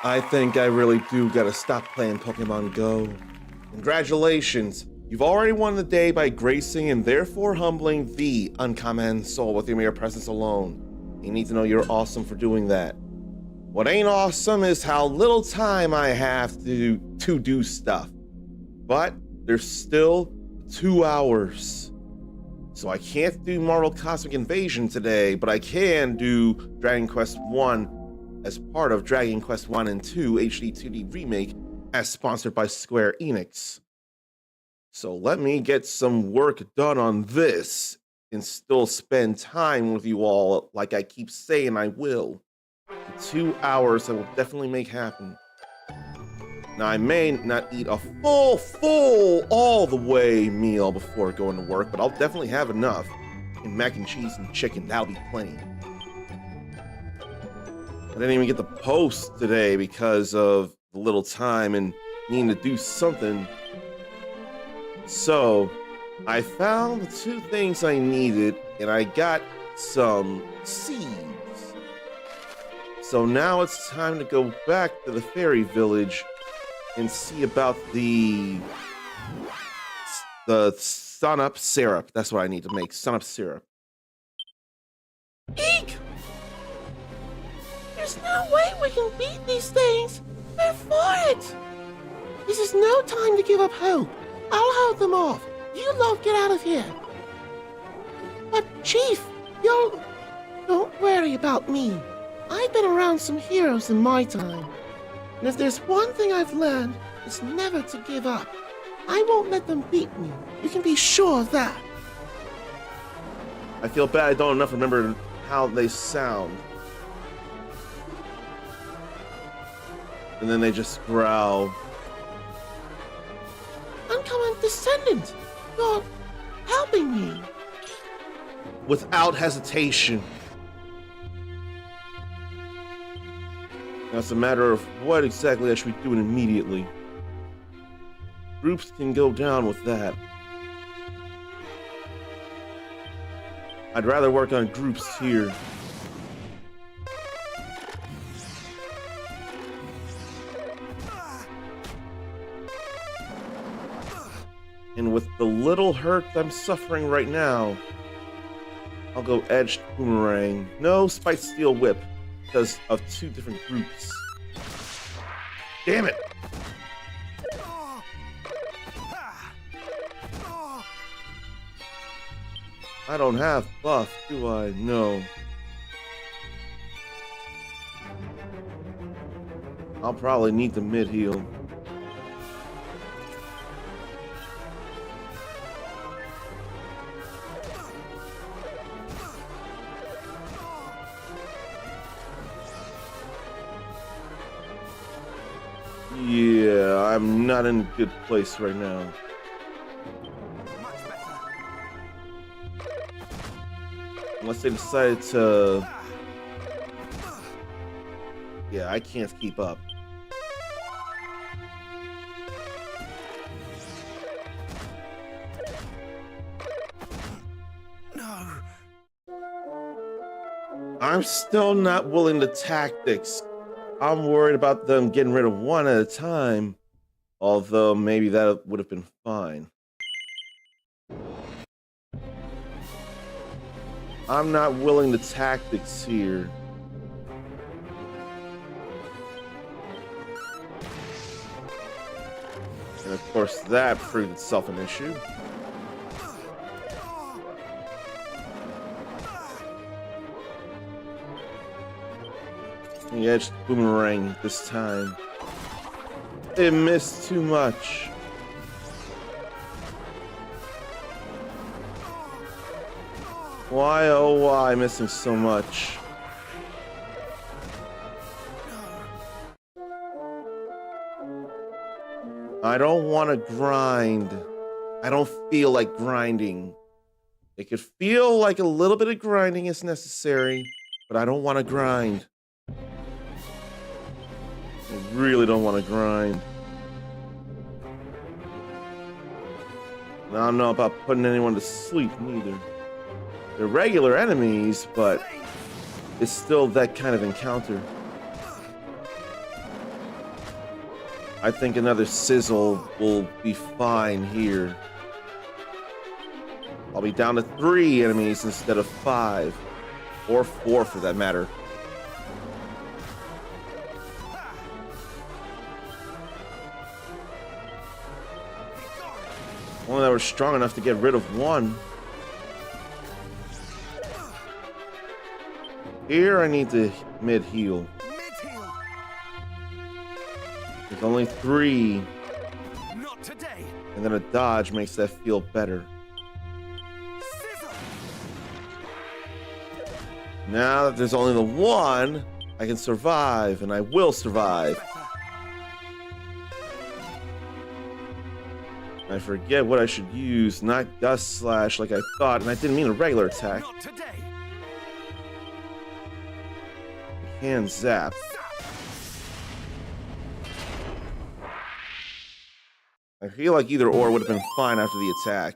I think I really do gotta stop playing Pokemon Go. Congratulations! You've already won the day by gracing and therefore humbling the uncommon soul with your mere presence alone. You need to know you're awesome for doing that. What ain't awesome is how little time I have to do stuff. But there's still 2 hours. So I can't do Marvel Cosmic Invasion today, but I can do Dragon Quest 1 as part of Dragon Quest 1 and 2 HD 2D Remake as sponsored by Square Enix. So let me get some work done on this and still spend time with you all like I keep saying I will. The 2 hours I will definitely make happen. Now I may not eat a full all the way meal before going to work, but I'll definitely have enough. And mac and cheese and chicken, that'll be plenty. I didn't even get the post today because of the little time and needing to do something. So I found the 2 things I needed and I got some seeds. So now it's time to go back to the fairy village and see about the sun-up syrup. That's what I need to make, sun-up syrup. Eek! There's no way we can beat these things. They're for it. This is no time to give up hope. I'll hold them off. You lot get out of here. But Chief, don't worry about me. I've been around some heroes in my time. And if there's one thing I've learned, it's never to give up. I won't let them beat me. You can be sure of that. I feel bad I don't enough remember how they sound. And then they just growl. Uncommon descendant, you're helping me. Without hesitation. Now it's a matter of what exactly I should be doing immediately. Groups can go down with that. I'd rather work on groups here. And with the little hurt I'm suffering right now, I'll go Edged Boomerang. No Spite Steel Whip, because of 2 different groups. Damn it! I don't have buff, do I? No. I'll probably need the mid-heal. Yeah, I'm not in a good place right now. Unless they decided to... Yeah, I can't keep up. No. I'm still not willing to tactics. I'm worried about them getting rid of 1 at a time. Although maybe that would have been fine. I'm not willing to tactics here. And of course that proved itself an issue. The Edged Boomerang this time. It missed too much. Why, oh why, missing so much? I don't want to grind. I don't feel like grinding. It could feel like a little bit of grinding is necessary, but I don't want to grind. I really don't want to grind. And I don't know about putting anyone to sleep neither. They're regular enemies, but it's still that kind of encounter. I think another sizzle will be fine here. I'll be down to 3 enemies instead of 5. Or 4 for that matter. Only that we're strong enough to get rid of 1. Here I need to mid-heal. There's only 3. Not today. And then a dodge makes that feel better. Now that there's only the 1, I can survive, and I will survive. I forget what I should use. Not Dust Slash like I thought, and I didn't mean a regular attack. Not today. Hand zap. I feel like either or would have been fine after the attack.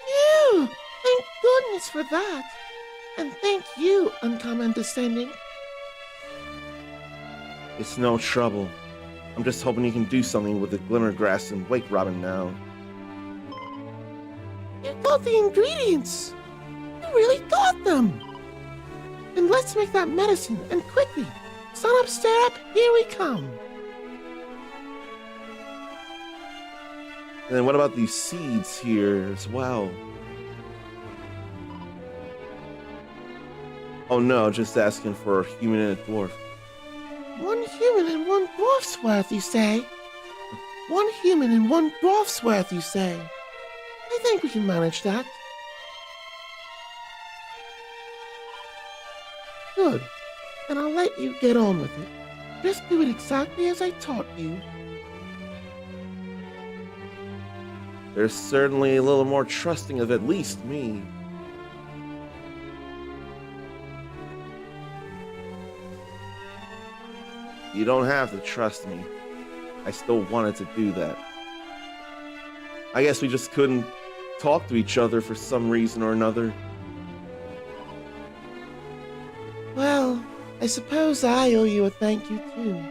Phew! Thank goodness for that. And thank you, Uncommon Descending. It's no trouble. I'm just hoping you can do something with the Glimmer Grass and Wake Robin now. You got the ingredients. You really got them. Then let's make that medicine, and quickly. Sun up, stare up, here we come. And then what about these seeds here as well? Oh no, just asking for a human and a dwarf. 1 human and 1 dwarf's worth, you say? 1 human and 1 dwarf's worth, you say? I think we can manage that. Good. Then I'll let you get on with it. Just do it exactly as I taught you. They're certainly a little more trusting of at least me. You don't have to trust me. I still wanted to do that. I guess we just couldn't talk to each other for some reason or another. Well, I suppose I owe you a thank you too.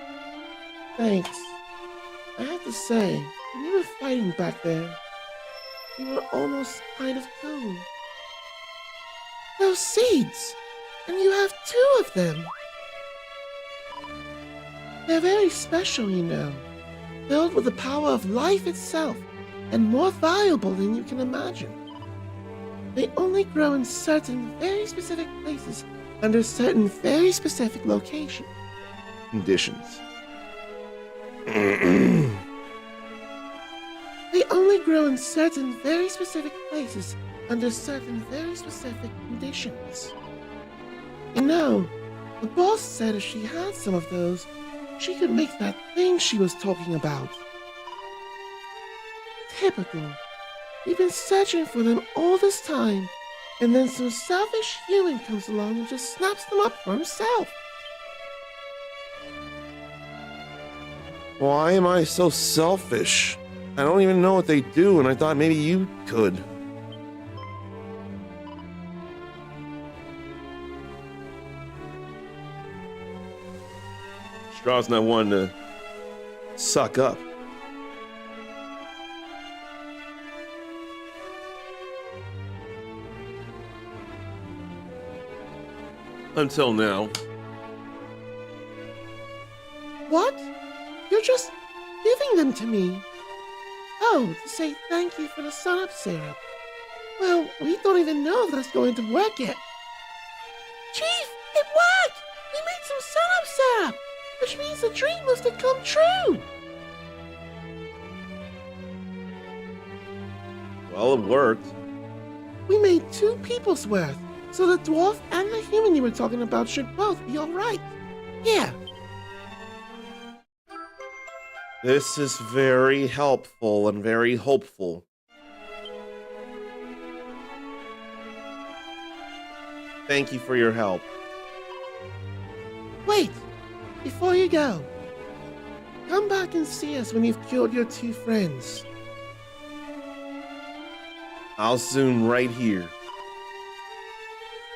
Thanks. I have to say, when you were fighting back there, you were almost kind of cool. Those seeds! And you have 2 of them! They're very special, you know. Filled with the power of life itself, and more valuable than you can imagine. They only grow in certain very specific places, under certain very specific locations. Conditions. They only grow in certain very specific places, under certain very specific conditions. You know, the boss said if she had some of those, she could make that thing she was talking about. Typical. We've been searching for them all this time, and then some selfish human comes along and just snaps them up for himself. Why am I so selfish? I don't even know what they do, and I thought maybe you could. Straw's not one to suck up. Until now. What? You're just giving them to me. Oh, to say thank you for the sun-up syrup. Well, we don't even know if that's going to work yet. Chief, it worked! We made some sun-up syrup! Which means the dream must have come true! Well, it worked. We made 2 people's worth, so the dwarf and the human you were talking about should both be alright. Yeah. This is very helpful and very hopeful. Thank you for your help. Wait! Before you go, come back and see us when you've cured your two friends. I'll zoom right here.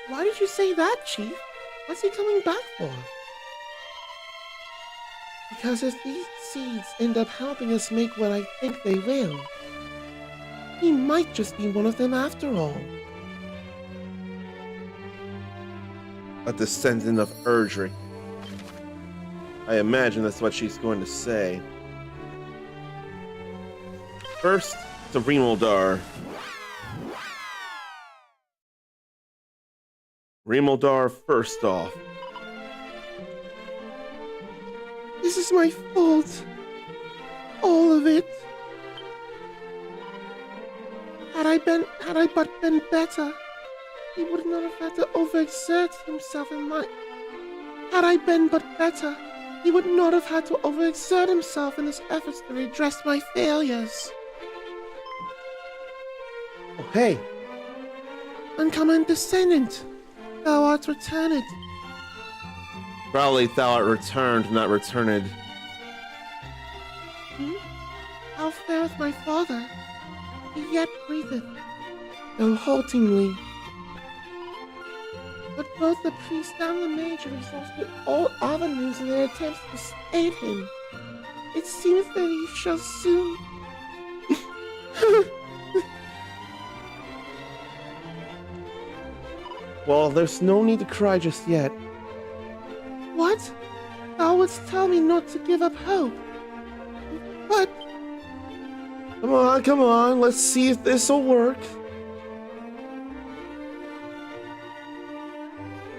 Why did you say that, Chief? What's he coming back for? Because if these seeds end up helping us make what I think they will, he might just be one of them after all. A descendant of ERDRICK. I imagine that's what she's going to say. First, to Remoldar. Remoldar, first off. This is my fault. All of it. Had I but been better, he would not have had to overexert himself in my... Had I been but better, he would not have had to overexert himself in his efforts to redress my failures. Oh, hey. Uncommon descendant, thou art returned. Probably thou art returned, not returned. How fareth my father? He yet breatheth, though haltingly. But both the priest and the mage have exhausted all avenues in their attempts to aid him. It seems that he shall soon... Well, there's no need to cry just yet. What? Thou wouldst tell me not to give up hope. But... Come on, let's see if this'll work.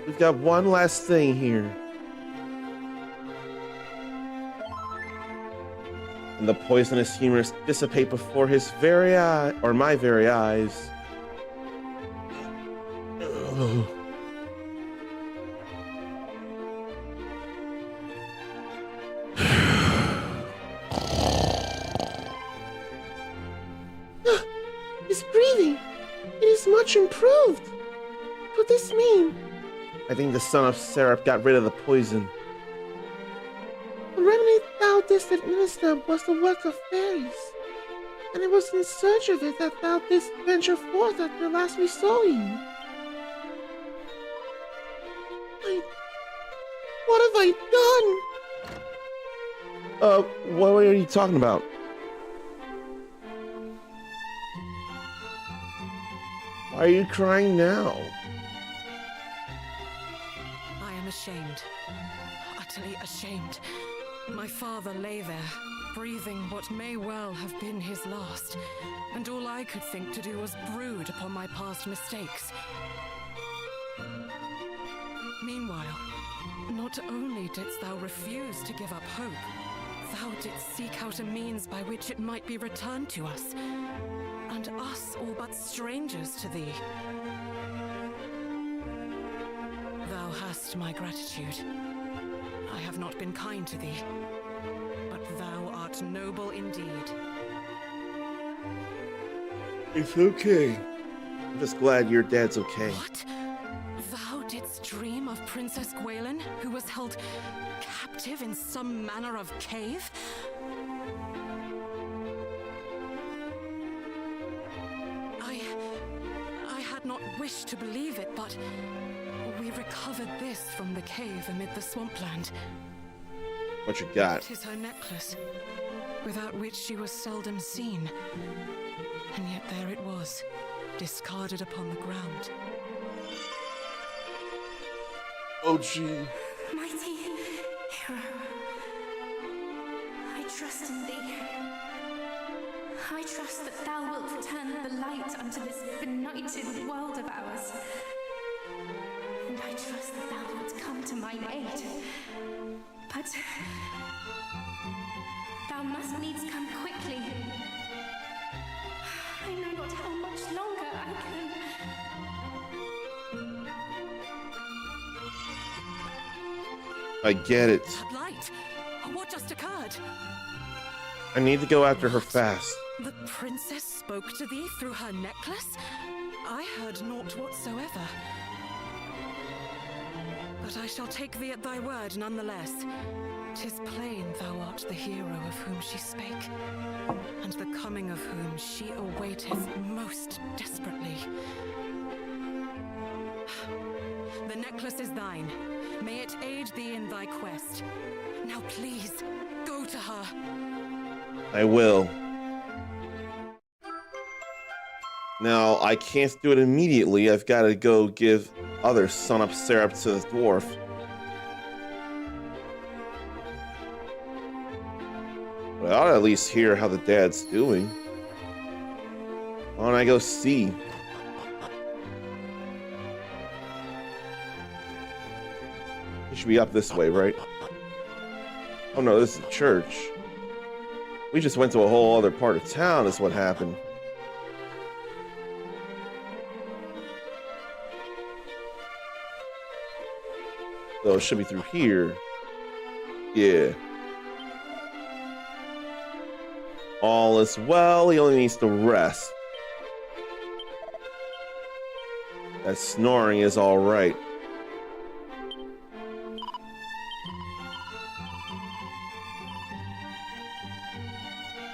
We've got one last thing here. And the poisonous humors dissipate before his very eye, or my very eyes. Ugh. His breathing! It is much improved! What could this mean? I think the son of Seraph got rid of the poison. The remedy thou didst administer was the work of fairies, and it was in search of it that thou didst venture forth at the last we saw you. What have I done? What are you talking about? Why are you crying now? I am ashamed. Utterly ashamed. My father lay there, breathing what may well have been his last, and all I could think to do was brood upon my past mistakes. Meanwhile, not only didst thou refuse to give up hope, thou didst seek out a means by which it might be returned to us, and us all but strangers to thee. Thou hast my gratitude. I have not been kind to thee, but thou art noble indeed. It's okay. I'm just glad your dad's okay. What? Thou didst dream of Princess Gwaelin, who was held captive in some manner of cave? I had not wished to believe it, but we recovered this from the cave amid the swampland. What you got? It is her necklace, without which she was seldom seen. And yet there it was, discarded upon the ground. Oh, gee. Mighty hero, I trust in thee. I trust that thou wilt return the light unto this benighted world of ours. And I trust that thou wilt come to mine aid. But thou must needs come quickly. I know not how much longer I can... I get it. That light. What just occurred? I need to go after her fast. The princess spoke to thee through her necklace? I heard naught whatsoever. But I shall take thee at thy word nonetheless. 'Tis plain thou art the hero of whom she spake, and the coming of whom she awaiteth most desperately. The necklace is thine. May it aid thee in thy quest. Now please, go to her. I will. Now, I can't do it immediately. I've got to go give other sun-up syrup to the dwarf. But I ought to at least hear how the dad's doing. Why don't I go see? He should be up this way, right? Oh no, this is a church. We just went to a whole other part of town, is what happened. So it should be through here. Yeah. All is well, he only needs to rest. That snoring is alright.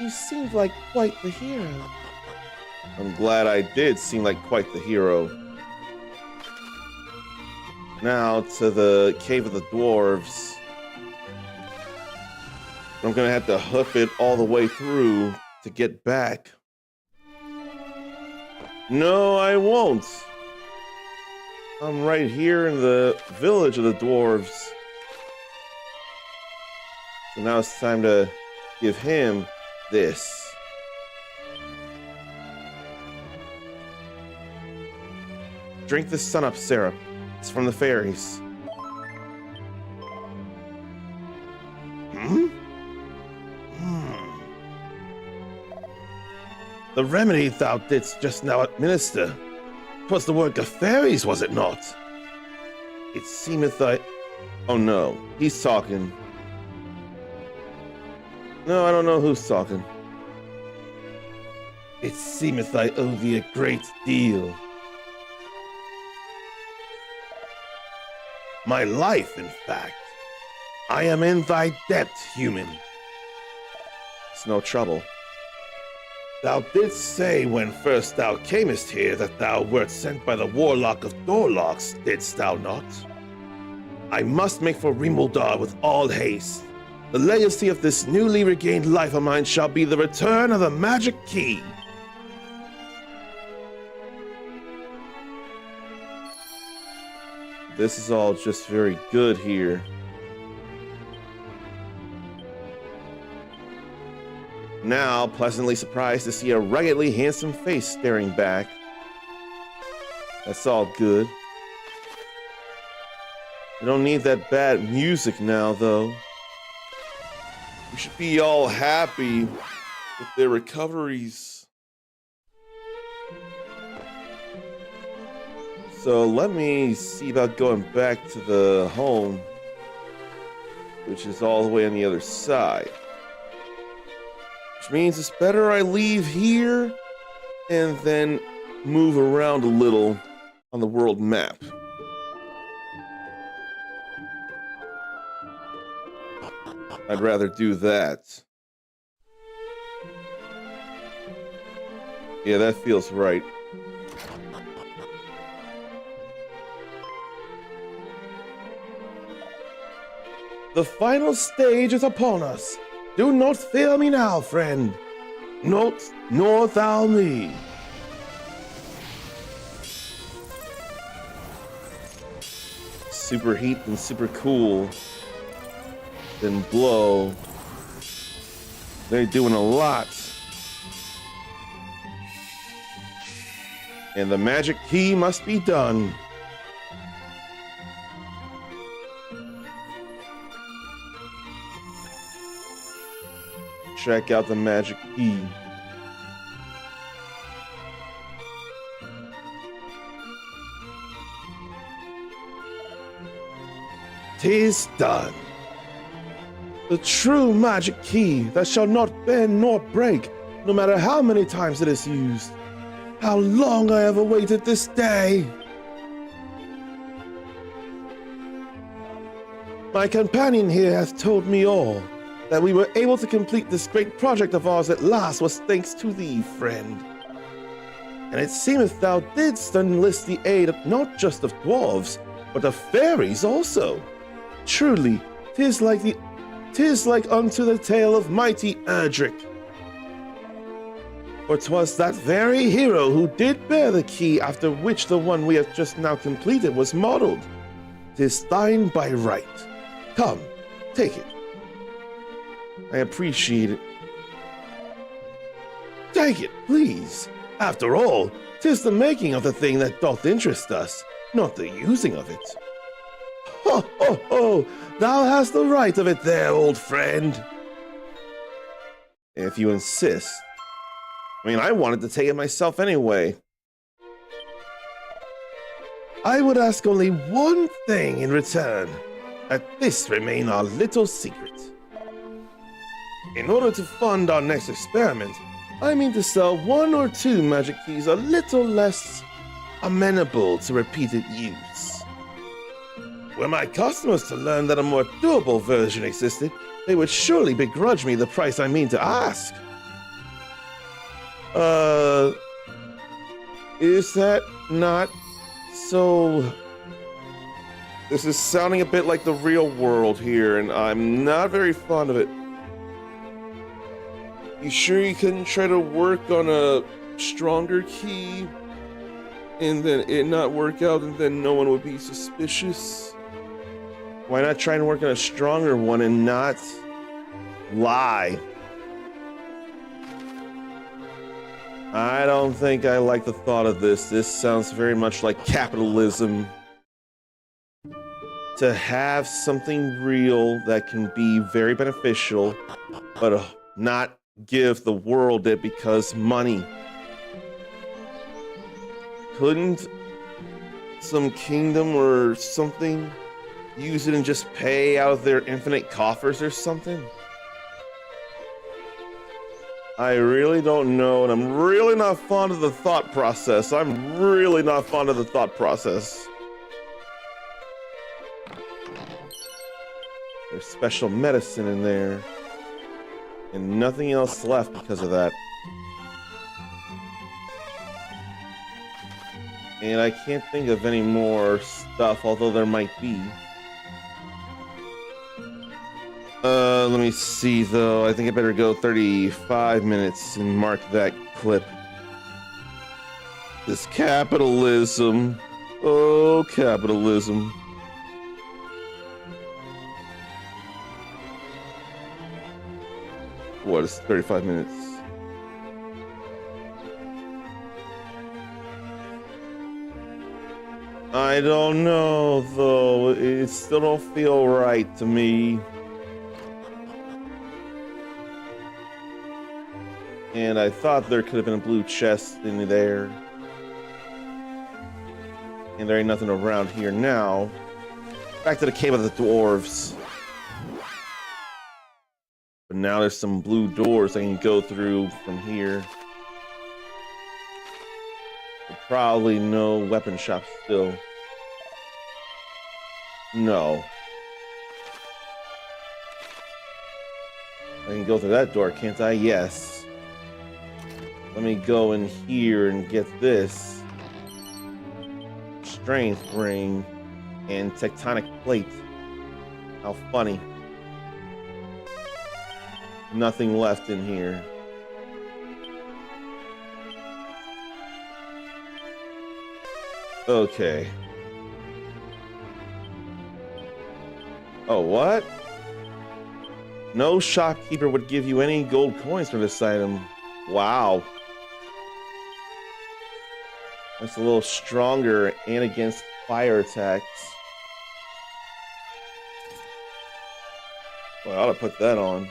You seemed like quite the hero. I'm glad I did seem like quite the hero. Now to the Cave of the Dwarves. I'm gonna have to hoof it all the way through to get back. No, I won't. I'm right here in the village of the dwarves. So now it's time to give him this. Drink this sun-up syrup. It's from the fairies. The remedy thou didst just now administer, 'twas the work of fairies, was it not? It seemeth Oh no, he's talking. No, I don't know who's talking. It seemeth I owe thee a great deal. My life, in fact. I am in thy debt, human. It's no trouble. Thou didst say when first thou camest here that thou wert sent by the warlock of Dorlocks, didst thou not? I must make for Rimuldar with all haste. The legacy of this newly regained life of mine shall be the return of the magic key. This is all just very good here. Now, pleasantly surprised to see a ruggedly handsome face staring back. That's all good. We don't need that bad music now, though. We should be all happy with their recoveries. So let me see about going back to the home, which is all the way on the other side. Which means it's better I leave here and then move around a little on the world map. I'd rather do that. Yeah, that feels right. The final stage is upon us. Do not fail me now, friend. Not nor thou me. Super heat and super cool. Then blow. They're doing a lot. And the magic key must be done. Check out the magic key. "'Tis done. The true magic key that shall not bend nor break, no matter how many times it is used. How long I have awaited this day! My companion here hath told me all. That we were able to complete this great project of ours at last was thanks to thee, friend. And it seemeth thou didst enlist the aid not just of dwarves, but of fairies also. Truly, 'tis like unto the tale of mighty ERDRICK. For 'twas that very hero who did bear the key after which the one we have just now completed was modeled. 'Tis thine by right. Come, take it. I appreciate it. Take it, please. After all, 'tis the making of the thing that doth interest us, not the using of it. Ho, ho, ho! Thou hast the right of it there, old friend. If you insist. I mean, I wanted to take it myself anyway. I would ask only one thing in return, that this remain our little secret. In order to fund our next experiment, I mean to sell 1 or 2 magic keys a little less amenable to repeated use. Were my customers to learn that a more doable version existed, they would surely begrudge me the price I mean to ask. Is that not so? This is sounding a bit like the real world here, and I'm not very fond of it. You sure you couldn't try to work on a stronger key and then it not work out and then no one would be suspicious? Why not try and work on a stronger one and not lie? I don't think I like the thought of this. This sounds very much like capitalism. To have something real that can be very beneficial, but not give the world it because money. Couldn't some kingdom or something use it and just pay out of their infinite coffers or something? I really don't know, and I'm really not fond of the thought process. I'm really not fond of the thought process. There's special medicine in there. And nothing else left because of that. And I can't think of any more stuff, although there might be. Let me see though. I think I better go 35 minutes and mark that clip. This capitalism. Oh, capitalism. What is 35 minutes? I don't know though. It still don't feel right to me. And I thought there could have been a blue chest in there. And there ain't nothing around here now. Back to the cave of the dwarves. But now there's some blue doors I can go through from here. But probably no weapon shop still. No. I can go through that door, can't I? Yes. Let me go in here and get this. Strength ring and tectonic plate. How funny. Nothing left in here. Okay. Oh, what? No shopkeeper would give you any gold coins for this item. Wow. That's a little stronger and against fire attacks. Well, I ought to put that on.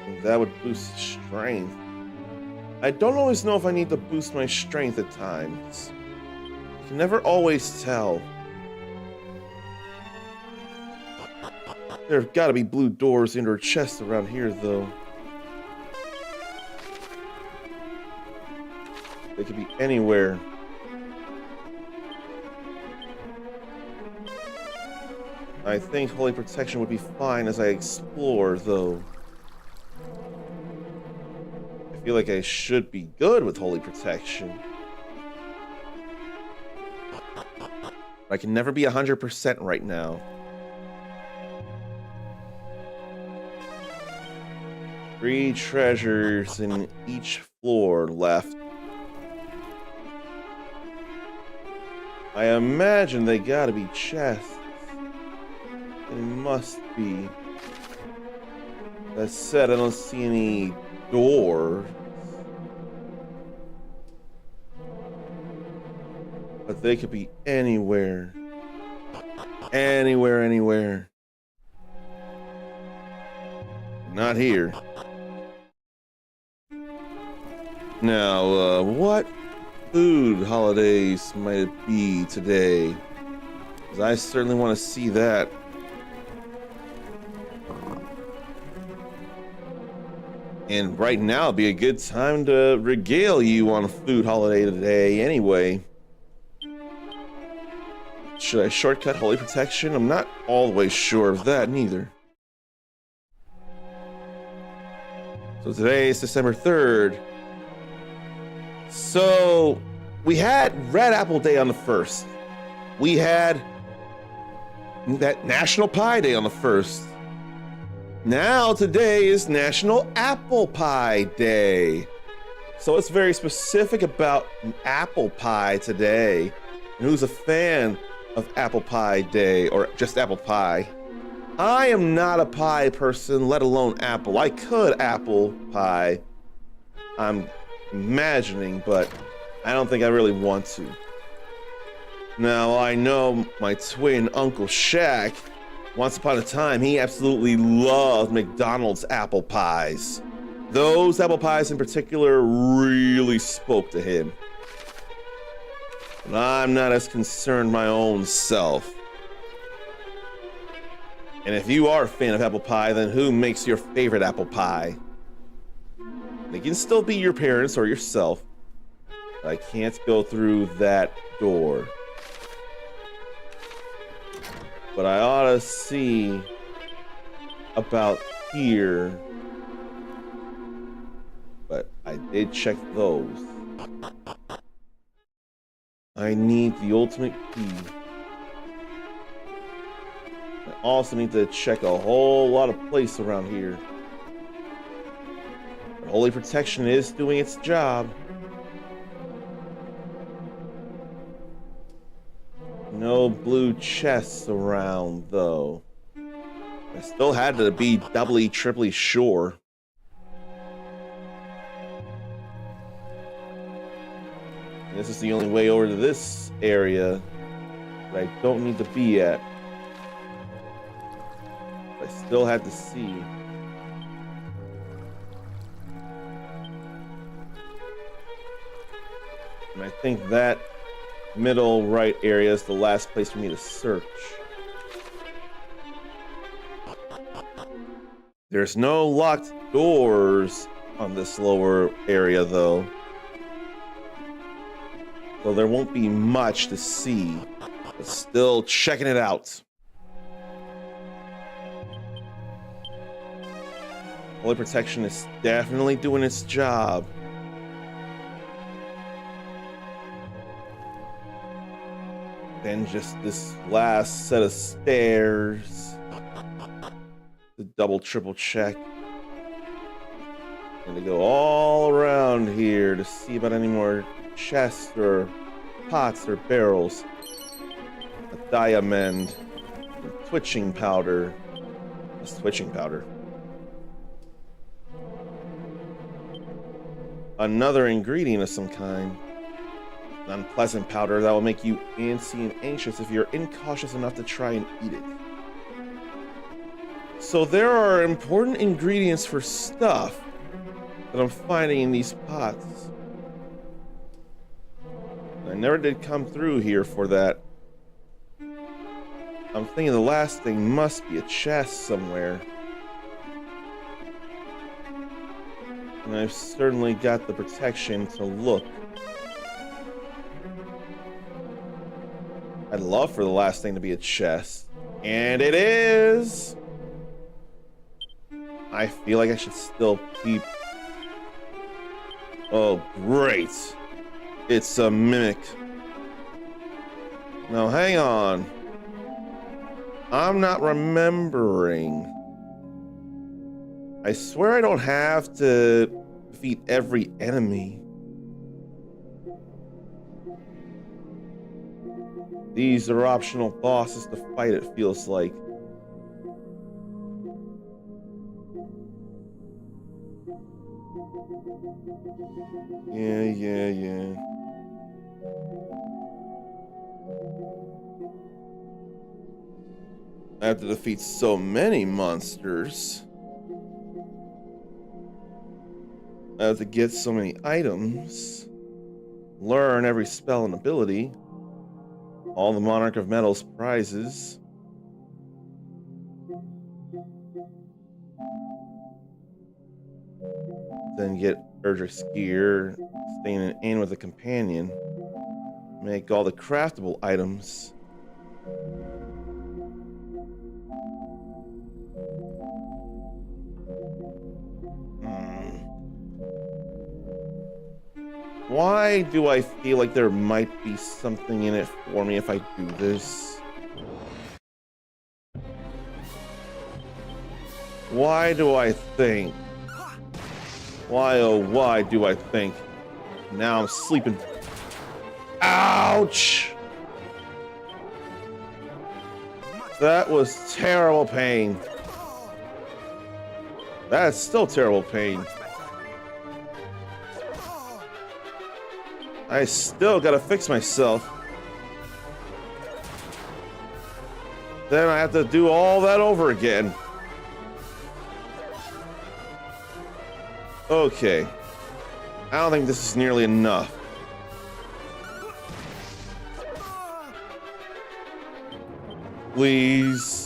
And that would boost strength. I don't always know if I need to boost my strength at times. You can never always tell. There have got to be blue doors into her chest around here, though. They could be anywhere. I think Holy Protection would be fine as I explore, though. I feel like I should be good with Holy Protection. I can never be 100% right now. 3 treasures in each floor left. I imagine they gotta be chests. They must be. That said, I don't see any doors. But they could be anywhere. Anywhere. Not here. Now, what food holidays might it be today? 'Cause I certainly want to see that. And right now would be a good time to regale you on a food holiday today anyway. Should I shortcut Holy Protection? I'm not always sure of that neither. So today is December 3rd. So we had Red Apple Day on the 1st. We had that National Pie Day on the 1st. Now today is National Apple Pie Day. So it's very specific about apple pie today. And who's a fan of Apple Pie Day or just apple pie? I am not a pie person, let alone apple. I could apple pie, I'm imagining, but I don't think I really want to. Now, I know my twin Uncle Shaq, once upon a time, he absolutely loved McDonald's apple pies. Those apple pies in particular really spoke to him. But I'm not as concerned my own self. And if you are a fan of apple pie, then who makes your favorite apple pie? It can still be your parents or yourself. But I can't go through that door. But I ought to see about here. But I did check those. I need the ultimate key. I also need to check a whole lot of place around here. But Holy Protection is doing its job. No blue chests around, though. I still had to be doubly, triply sure. And this is the only way over to this area that I don't need to be at. I still had to see. And I think that middle right area is the last place for me to search. There's no locked doors on this lower area, though. So there won't be much to see. But still checking it out. Holy Protection is definitely doing its job. Then just this last set of stairs. The double, triple check. And to go all around here to see about any more chests or pots or barrels. A diamond. A twitching powder. That's twitching powder. Another ingredient of some kind. An unpleasant powder that will make you antsy and anxious if you're incautious enough to try and eat it. So there are important ingredients for stuff that I'm finding in these pots. I never did come through here for that. I'm thinking the last thing must be a chest somewhere. And I've certainly got the protection to look. I'd love for the last thing to be a chest. And it is! I feel like I should still keep... Oh, great. It's a mimic. Now, hang on. I'm not remembering. I swear I don't have to defeat every enemy. These are optional bosses to fight, it feels like. Yeah. I have to defeat so many monsters. I have to get so many items. Learn every spell and ability. All the Monarch of Metal's prizes. Then get ERDRICK's gear. Stay in an inn with a companion. Make all the craftable items. Why do I feel like there might be something in it for me if I do this? Why do I think? Why, oh, why do I think? Now I'm sleeping. Ouch! That was terrible pain. That's still terrible pain. I still gotta fix myself. Then I have to do all that over again. Okay. I don't think this is nearly enough. Please.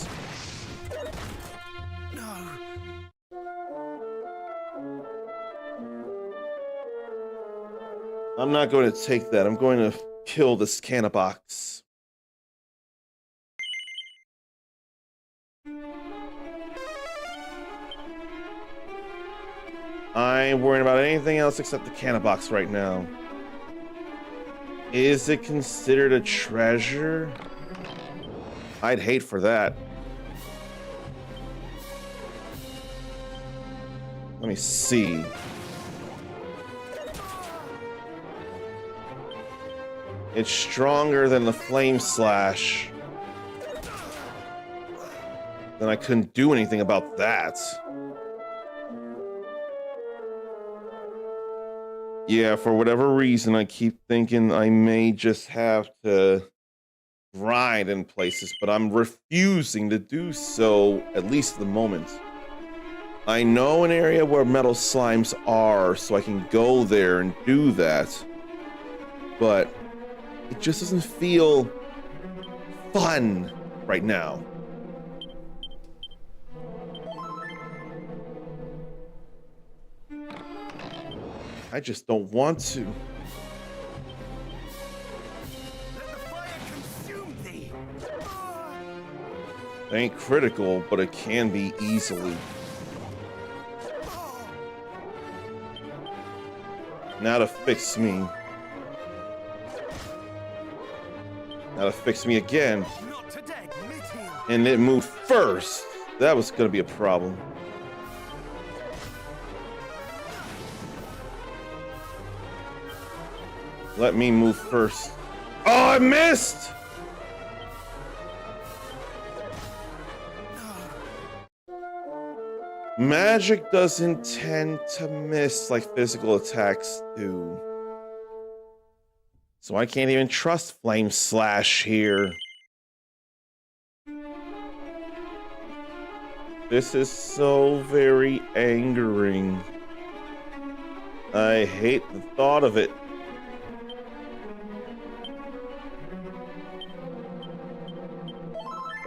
I'm not going to take that. I'm going to kill this Canabox. I ain't worrying about anything else except the Canabox right now. Is it considered a treasure? I'd hate for that. Let me see. It's stronger than the Flame Slash. Then I couldn't do anything about that. Yeah, for whatever reason, I keep thinking I may just have to grind in places, but I'm refusing to do so, at least at the moment. I know an area where metal slimes are, so I can go there and do that. But it just doesn't feel fun right now. I just don't want to. Let the fire consume thee. It ain't critical, but it can be easily. Now to fix me. Now to fix me again. Not today. Meet him. And it moved first. That was gonna be a problem. Let me move first. Oh, I missed! Magic doesn't tend to miss like physical attacks do. So I can't even trust Flame Slash here. This is so very angering. I hate the thought of it.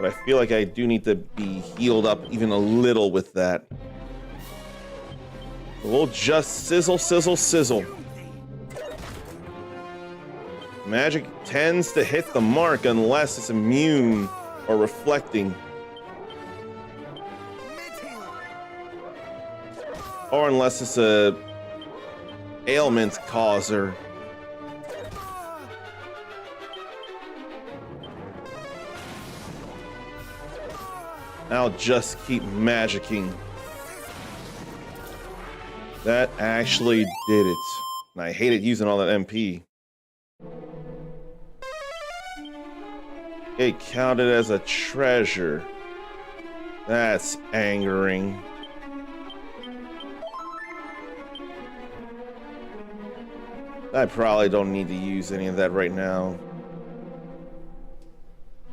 But I feel like I do need to be healed up even a little with that. We'll just sizzle, sizzle, sizzle. Magic tends to hit the mark unless it's immune or reflecting. Or unless it's a ailment causer. I'll just keep magicking. That actually did it. And I hated using all that MP. It counted as a treasure. That's angering. I probably don't need to use any of that right now.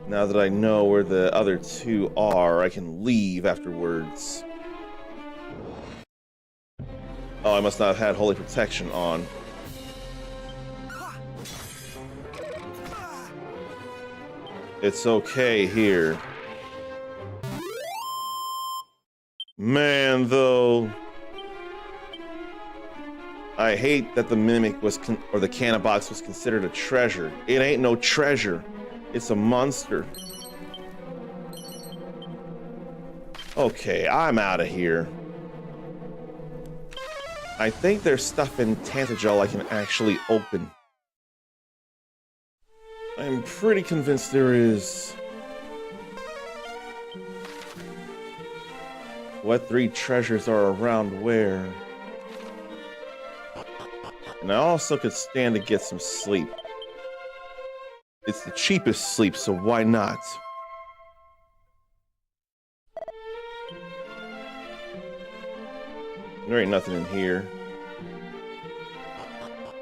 Now that I know where the other two are, I can leave afterwards. Oh, I must not have had Holy Protection on. It's okay here. Man, though. I hate that the Mimic was, or the Canna Box was considered a treasure. It ain't no treasure. It's a monster. Okay, I'm out of here. I think there's stuff in Tantagel I can actually open. I'm pretty convinced there is. What three treasures are around where? And I also could stand to get some sleep. It's the cheapest sleep, so why not? There ain't nothing in here.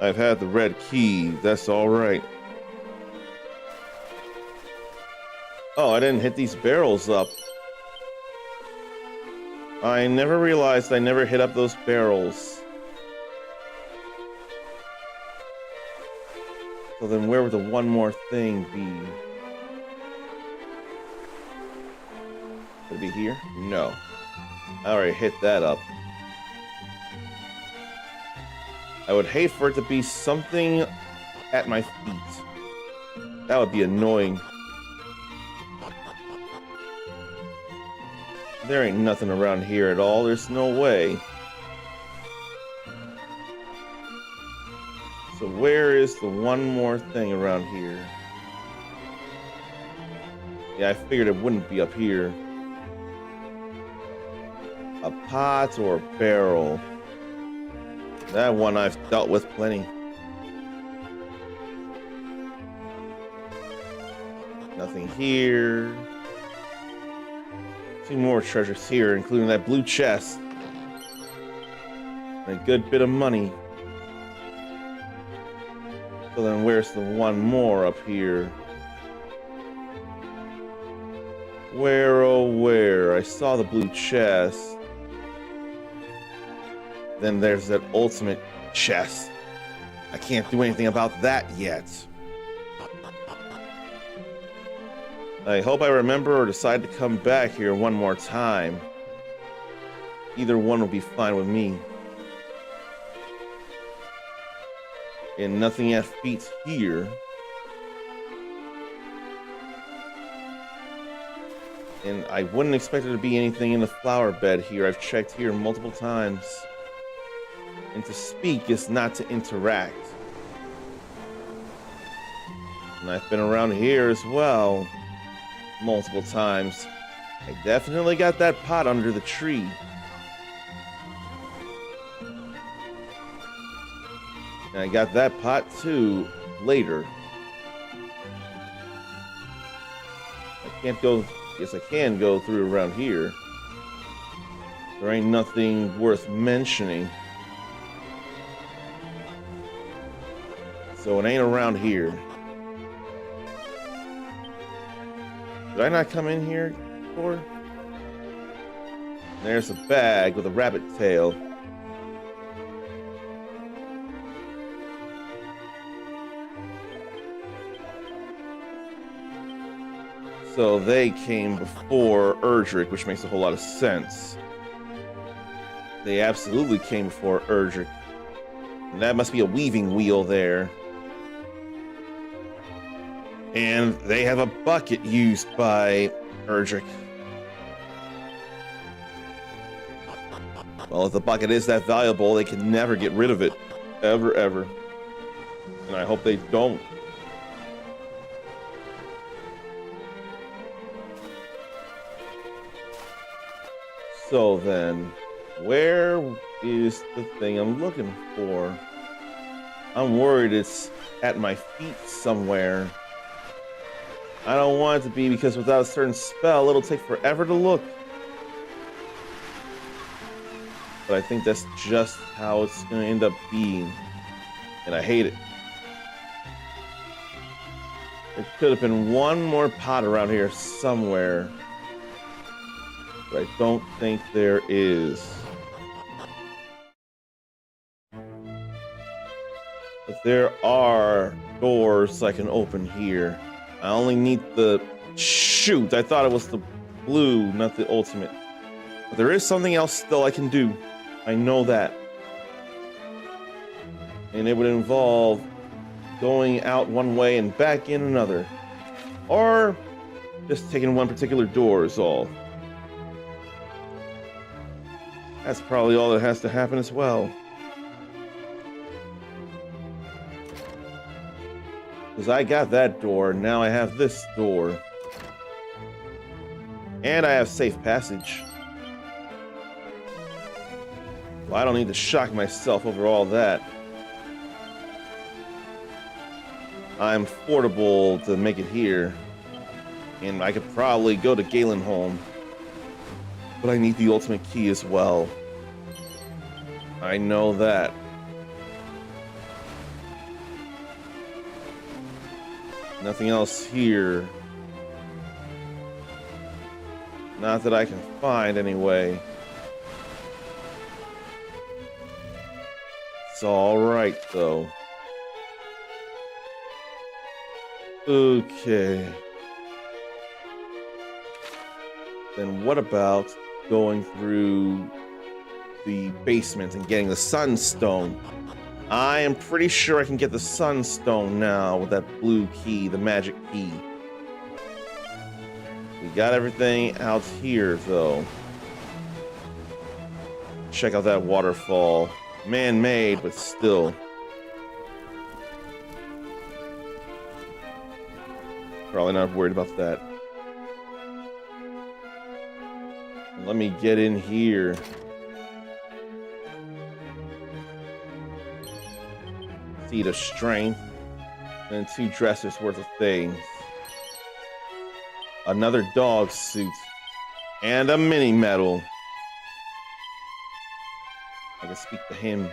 I've had the red key, that's alright. Oh, I didn't hit these barrels up. I never realized I never hit up those barrels. So then where would the one more thing be? Would it be here? No. I already hit that up. I would hate for it to be something at my feet. That would be annoying. There ain't nothing around here at all. There's no way. So where is the one more thing around here? Yeah, I figured it wouldn't be up here. A pot or a barrel. That one I've dealt with plenty. Nothing here. See more treasures here, including that blue chest. And a good bit of money. So then where's the one more up here? Where, oh where? I saw the blue chest. Then there's that ultimate chest. I can't do anything about that yet. I hope I remember or decide to come back here one more time. Either one will be fine with me. And nothing at feet here. And I wouldn't expect there to be anything in the flower bed here. I've checked here multiple times. And to speak is not to interact. And I've been around here as well. Multiple times. I definitely got that pot under the tree. And I got that pot too later. I can't go. Yes, I can go through around here. There ain't nothing worth mentioning. So it ain't around here. Did I not come in here before? There's a bag with a rabbit tail. So they came before ERDRICK, which makes a whole lot of sense. They absolutely came before ERDRICK. And that must be a weaving wheel there. And they have a bucket used by ERDRICK. Well, if the bucket is that valuable, they can never get rid of it. Ever, ever. And I hope they don't. So then, where is the thing I'm looking for? I'm worried it's at my feet somewhere. I don't want it to be, because without a certain spell, it'll take forever to look. But I think that's just how it's going to end up being. And I hate it. There could have been one more pot around here somewhere. But I don't think there is. But there are doors I can open here. I only need the... Shoot, I thought it was the blue, not the ultimate. But there is something else still I can do. I know that. And it would involve going out one way and back in another. Or just taking one particular door is all. That's probably all that has to happen as well. Because I got that door, now I have this door. And I have safe passage. Well, I don't need to shock myself over all that. I'm affordable to make it here. And I could probably go to Galenholm. But I need the ultimate key as well. I know that. Nothing else here. Not that I can find anyway. It's all right though. Okay. Then what about going through the basement and getting the sunstone? I am pretty sure I can get the sunstone now with that blue key, the magic key. We got everything out here though. Check out that waterfall. Man-made, but still. Probably not worried about that. Let me get in here. Seed of strength. And 2 dressers worth of things. Another dog suit. And a mini medal. I can speak to him.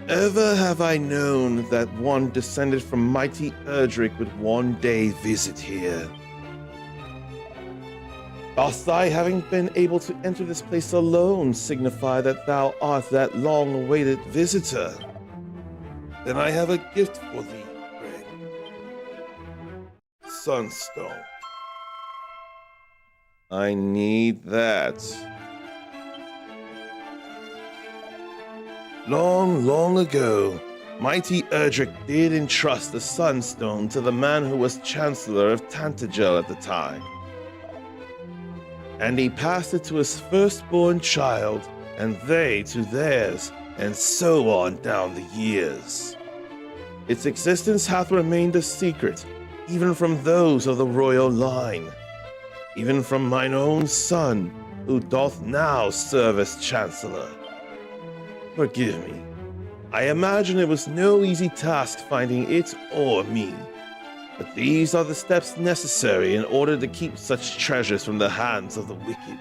Ever have I known that one descended from mighty ERDRICK would one day visit here? Dost thy having been able to enter this place alone signify that thou art that long-awaited visitor? Then I have a gift for thee, friend. Sunstone. I need that. Long, long ago, mighty ERDRICK did entrust the Sunstone to the man who was Chancellor of Tantagel at the time. And he passed it to his firstborn child, and they to theirs, and so on down the years. Its existence hath remained a secret, even from those of the royal line, even from mine own son, who doth now serve as Chancellor. Forgive me. I imagine it was no easy task finding it or me, but these are the steps necessary in order to keep such treasures from the hands of the wicked.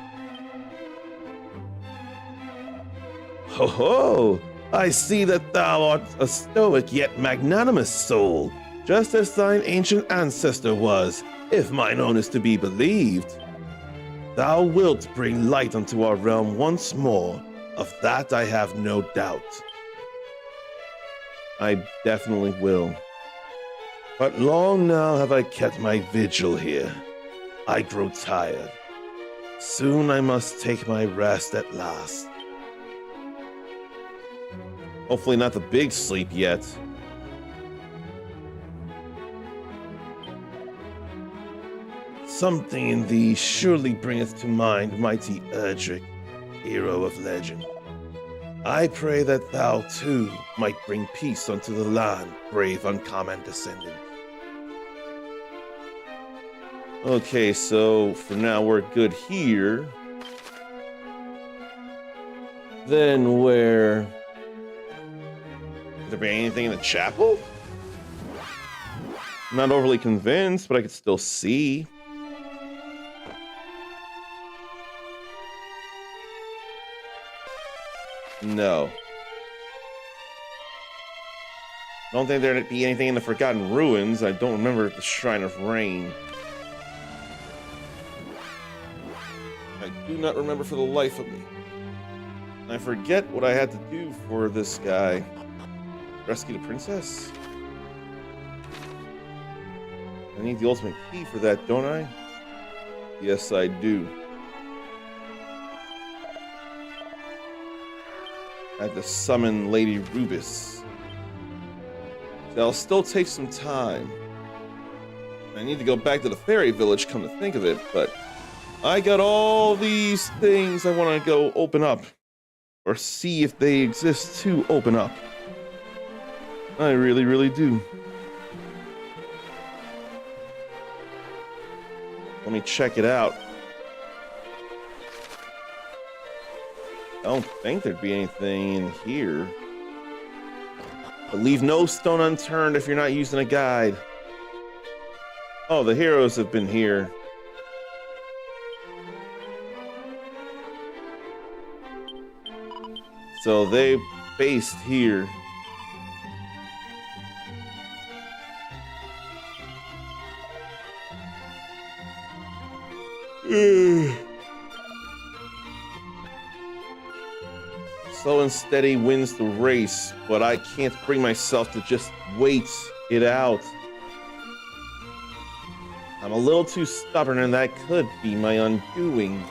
Ho ho! I see that thou art a stoic yet magnanimous soul, just as thine ancient ancestor was, if mine own is to be believed. Thou wilt bring light unto our realm once more. Of that I have no doubt. I definitely will. But long now have I kept my vigil here. I grow tired. Soon I must take my rest at last. Hopefully not the big sleep yet. Something in thee surely bringeth to mind mighty ERDRICK, hero of legend. I pray that thou too might bring peace unto the land, brave uncommon descendant. Okay, so for now we're good here. Then where? Could there be anything in the chapel? I'm not overly convinced, but I could still see. No. I don't think there'd be anything in the Forgotten Ruins. I don't remember the Shrine of Rain. I do not remember for the life of me. I forget what I had to do for this guy. Rescue the princess? I need the ultimate key for that, don't I? Yes, I do. I have to summon Lady Rubis. That'll still take some time. I need to go back to the fairy village, come to think of it, but I got all these things I want to go open up. Or see if they exist to open up. I really, really do. Let me check it out. I don't think there'd be anything in here. But leave no stone unturned if you're not using a guide. Oh, the heroes have been here. So they based here. Slow and steady wins the race, but I can't bring myself to just wait it out. I'm a little too stubborn, and that could be my undoing.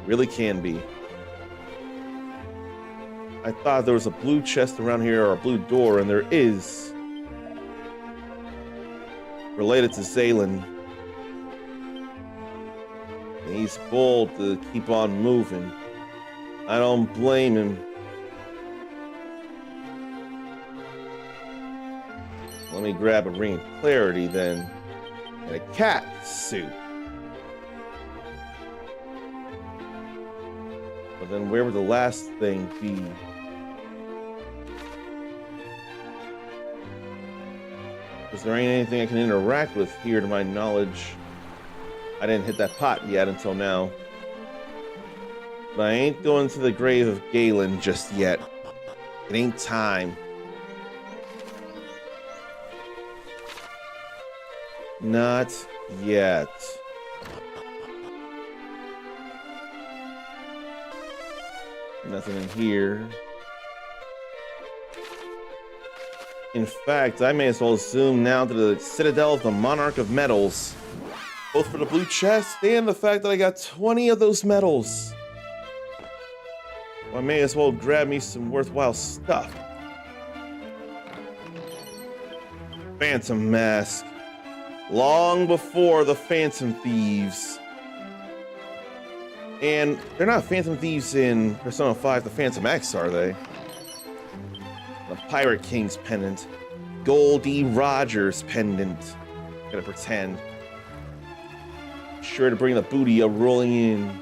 Really can be. I thought there was a blue chest around here or a blue door, and there is. Related to Zaylen. And he's bold to keep on moving. I don't blame him. Let me grab a ring of clarity then. And a cat suit. But then where would the last thing be? Is there anything I can interact with here to my knowledge? I didn't hit that pot yet until now. But I ain't going to the grave of Galen just yet. It ain't time. Not yet. Nothing in here. In fact, I may as well zoom now to the Citadel of the Monarch of Metals. Both for the blue chest and the fact that I got 20 of those metals. Well, I may as well grab me some worthwhile stuff. Phantom Mask. Long before the Phantom Thieves. And they're not Phantom Thieves in Persona 5 the Phantom X, are they? The Pirate King's pendant. Goldie Rogers pendant. Gonna pretend. Sure to bring the booty up rolling in.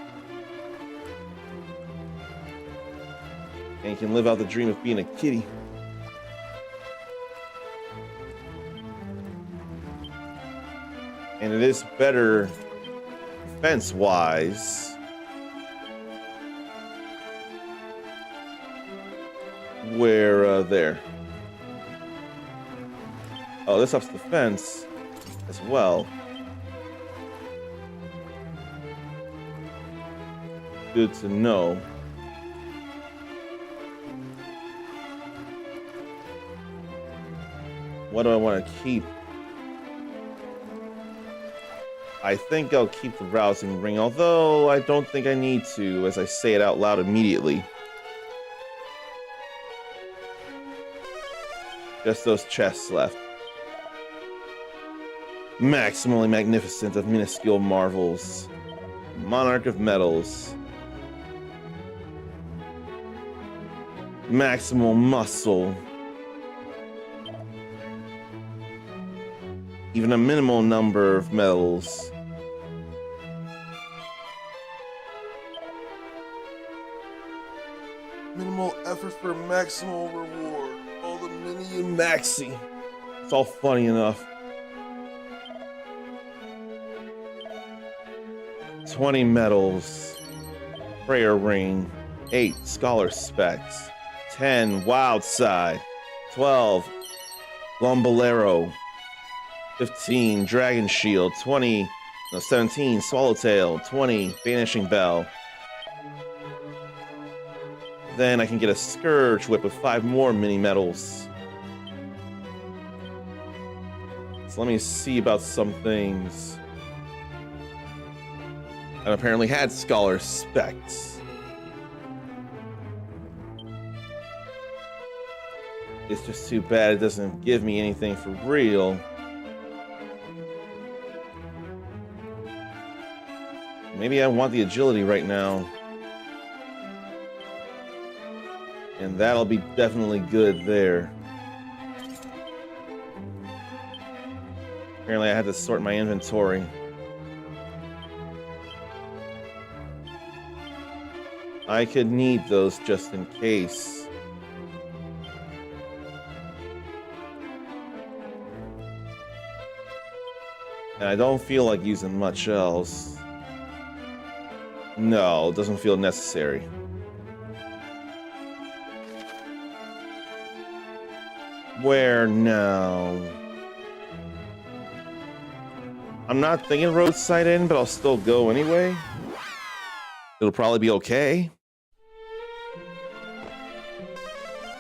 And you can live out the dream of being a kitty. And it is better defense-wise. Where, there. Oh, this ups defense as well. Good to know. What do I want to keep? I think I'll keep the rousing ring, although I don't think I need to, as I say it out loud immediately. Just those chests left. Maximally magnificent of minuscule marvels. Monarch of metals. Maximal muscle. Even a minimal number of metals. Minimal effort for maximal reward. All the mini and maxi. It's all funny enough. 20 medals. Prayer ring. 8 scholar specs. 10 wild side. 12 Glombolero. 15 dragon shield. 17 swallowtail. 20 vanishing bell. Then I can get a scourge whip with 5 more mini medals. So let me see about some things. I apparently had scholar specs. It's just too bad it doesn't give me anything for real. Maybe I want the agility right now. And that'll be definitely good there. Apparently I had to sort my inventory. I could need those just in case. And I don't feel like using much else. No, it doesn't feel necessary. Where now? I'm not thinking roadside inn, but I'll still go anyway. It'll probably be okay.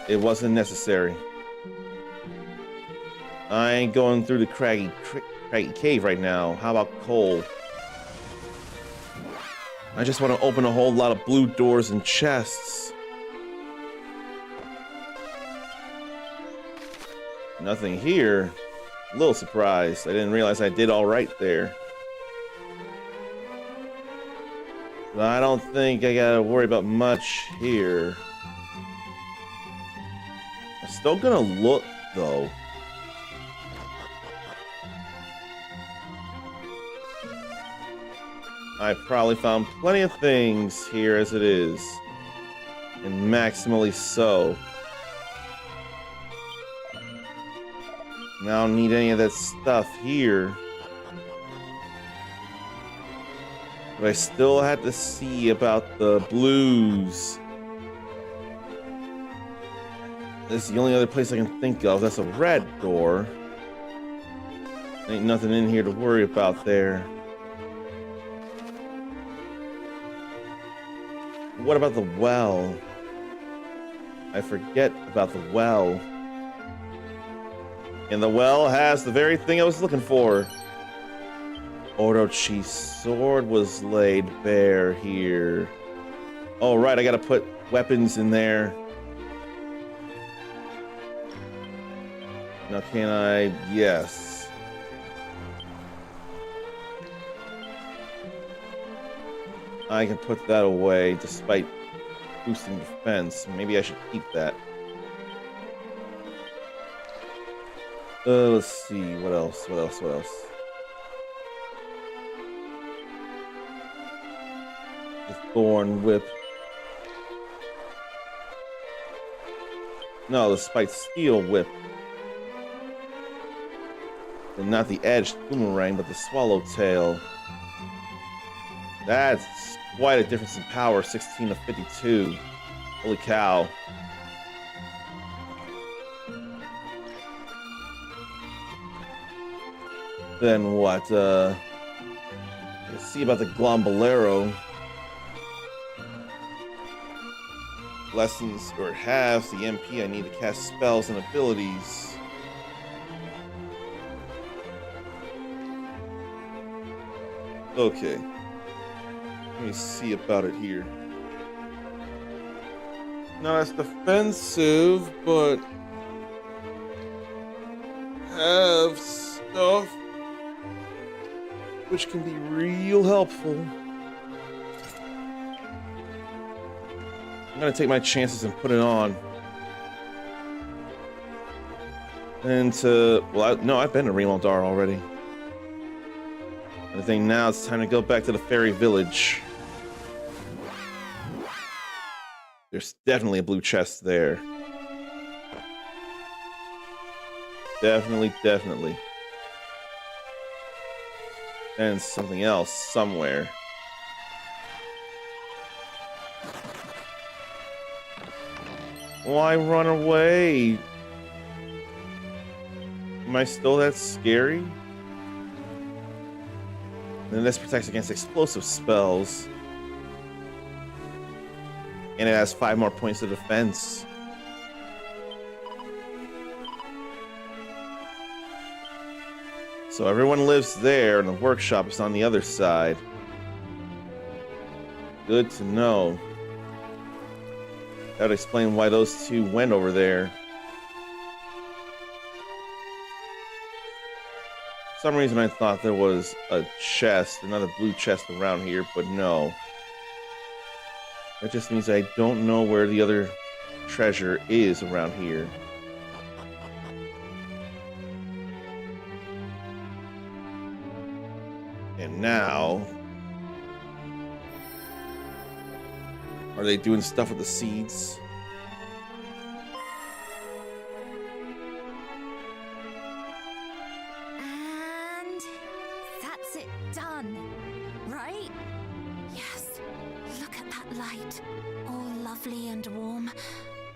It wasn't necessary. I ain't going through the craggy cave right now. How about coal? I just want to open a whole lot of blue doors and chests. Nothing here. A little surprised. I didn't realize I did all right there. But I don't think I gotta worry about much here. I'm still gonna look, though. I probably found plenty of things here as it is. And maximally so. And I don't need any of that stuff here. But I still had to see about the blues. This is the only other place I can think of. That's a red door. Ain't nothing in here to worry about there. What about the well? I forget about the well. And the well has the very thing I was looking for. Orochi's sword was laid bare here. Oh, right, I gotta put weapons in there. Now, can I? Yes. I can put that away despite boosting defense. Maybe I should keep that. Let's see. What else? What else? What else? The thorn whip. No, the spiked steel whip. And not the edged boomerang, but the swallowtail. That's quite a difference in power, 16 to 52. Holy cow. Then what? Let's see about the Glombolero. Lessens or halves the MP I need to cast spells and abilities. Okay. Let me see about it here. Not as defensive, but have stuff which can be real helpful. I'm gonna take my chances and put it on. And no, I've been to Remaldar already. I think now it's time to go back to the fairy village. There's definitely a blue chest there. Definitely. And something else somewhere. Why run away? Am I still that scary? And this protects against explosive spells. And it has 5 more points of defense. So everyone lives there, and the workshop is on the other side. Good to know. That would explain why those two went over there. For some reason I thought there was a chest, another blue chest around here, but no. That just means I don't know where the other treasure is around here. And now... are they doing stuff with the seeds? And that's it done, right? Yes. Look at that light. All lovely and warm.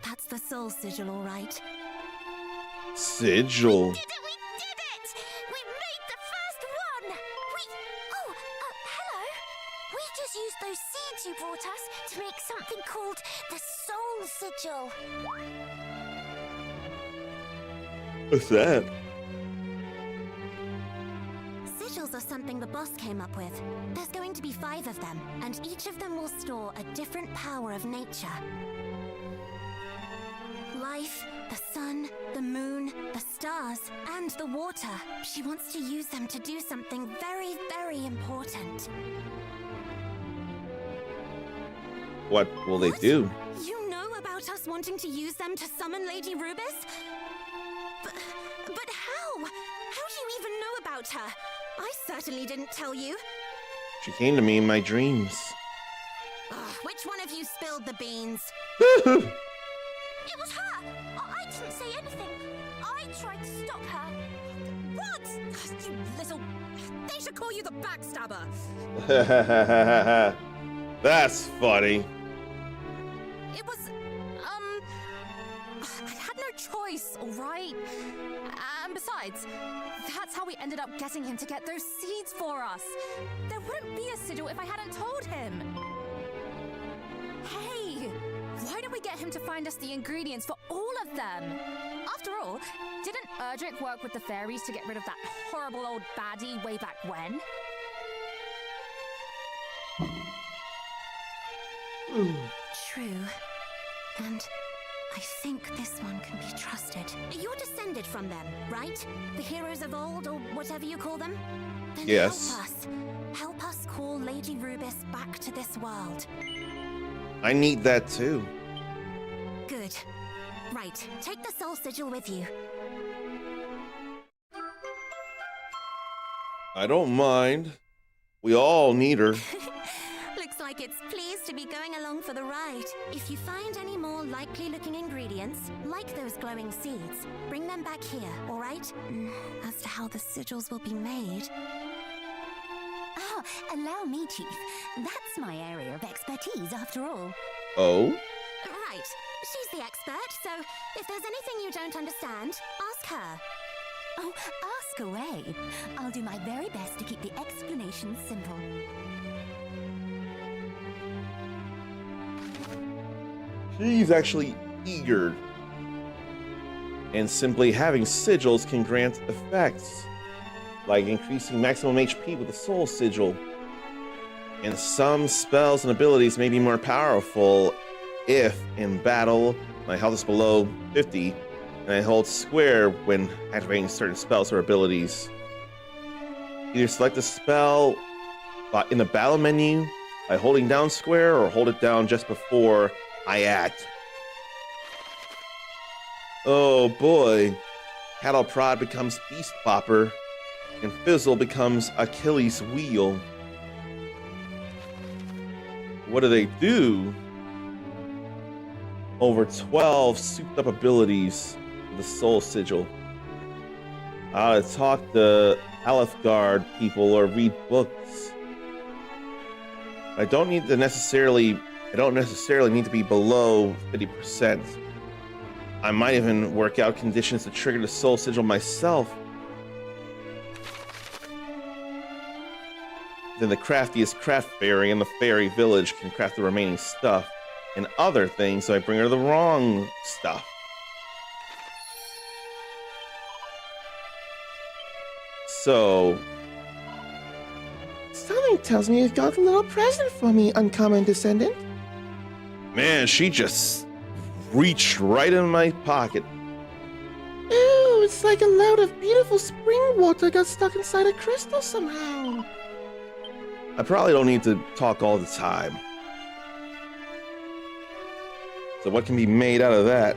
That's the soul sigil, all right. Sigil? We did it! We made the first one! Hello! We just used those seeds you brought us to make something called the soul sigil. What's that? Sigils are something the boss came up with. There's going to be 5 of them, and each of them will store a different power of nature. Life, the sun, the moon, the stars, and the water. She wants to use them to do something very, very important. What will they do? You know about us wanting to use them to summon Lady Rubis? But how? How do you even know about her? I certainly didn't tell you. She came to me in my dreams. Which one of you spilled the beans? It was her! I didn't say anything. I tried to stop her. What? You little... They should call you the backstabber. That's funny. It was... I had no choice, all right? And besides, that's how we ended up getting him to get those seeds for us. There wouldn't be a sigil if I hadn't told him. Hey! Why don't we get him to find us the ingredients for all of them? After all, didn't ERDRICK work with the fairies to get rid of that horrible old baddie way back when? True. And I think this one can be trusted. You're descended from them, right? The heroes of old, or whatever you call them? Then yes. Help us. Help us call Lady Rubis back to this world. I need that too. Good. Right, take the soul sigil with you. I don't mind. We all need her. Looks like it's pleased to be going along for the ride. If you find any more likely looking ingredients, like those glowing seeds, bring them back here, all right? As to how the sigils will be made... Oh, allow me, Chief. That's my area of expertise, after all. Oh? Right. She's the expert, so if there's anything you don't understand, ask her. Oh, ask away. I'll do my very best to keep the explanation simple. She's actually eager. And simply having sigils can grant effects, like increasing maximum HP with a soul sigil, And some spells and abilities may be more powerful if in battle my health is below 50 and I hold square when activating certain spells or abilities. Either select a spell in the battle menu by holding down square or hold it down just before I act. Oh boy. Cattle Prod becomes Beast Bopper and Fizzle becomes Achilles Wheel. What do? Over 12 souped up abilities with the Soul Sigil. I ought to talk to Alefgard people or read books. I don't necessarily need to be below 50%. I might even work out conditions to trigger the Soul Sigil myself. Then the craftiest craft fairy in the fairy village can craft the remaining stuff and other things, so I bring her the wrong stuff. So, Something tells me you've got a little present for me, uncommon descendant. man, she just reached right in my pocket. Ooh, it's like a load of beautiful spring water got stuck inside a crystal somehow. I probably don't need to talk all the time. So what can be made out of that?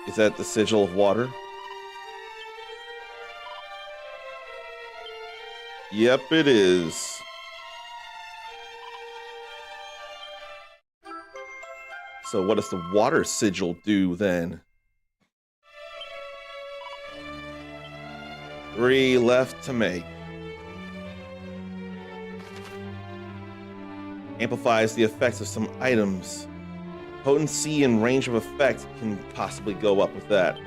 Is that the sigil of water? Yep, it is. So what does the water sigil do then? 3 left to make. Amplifies the effects of some items. Potency and range of effect can possibly go up with that.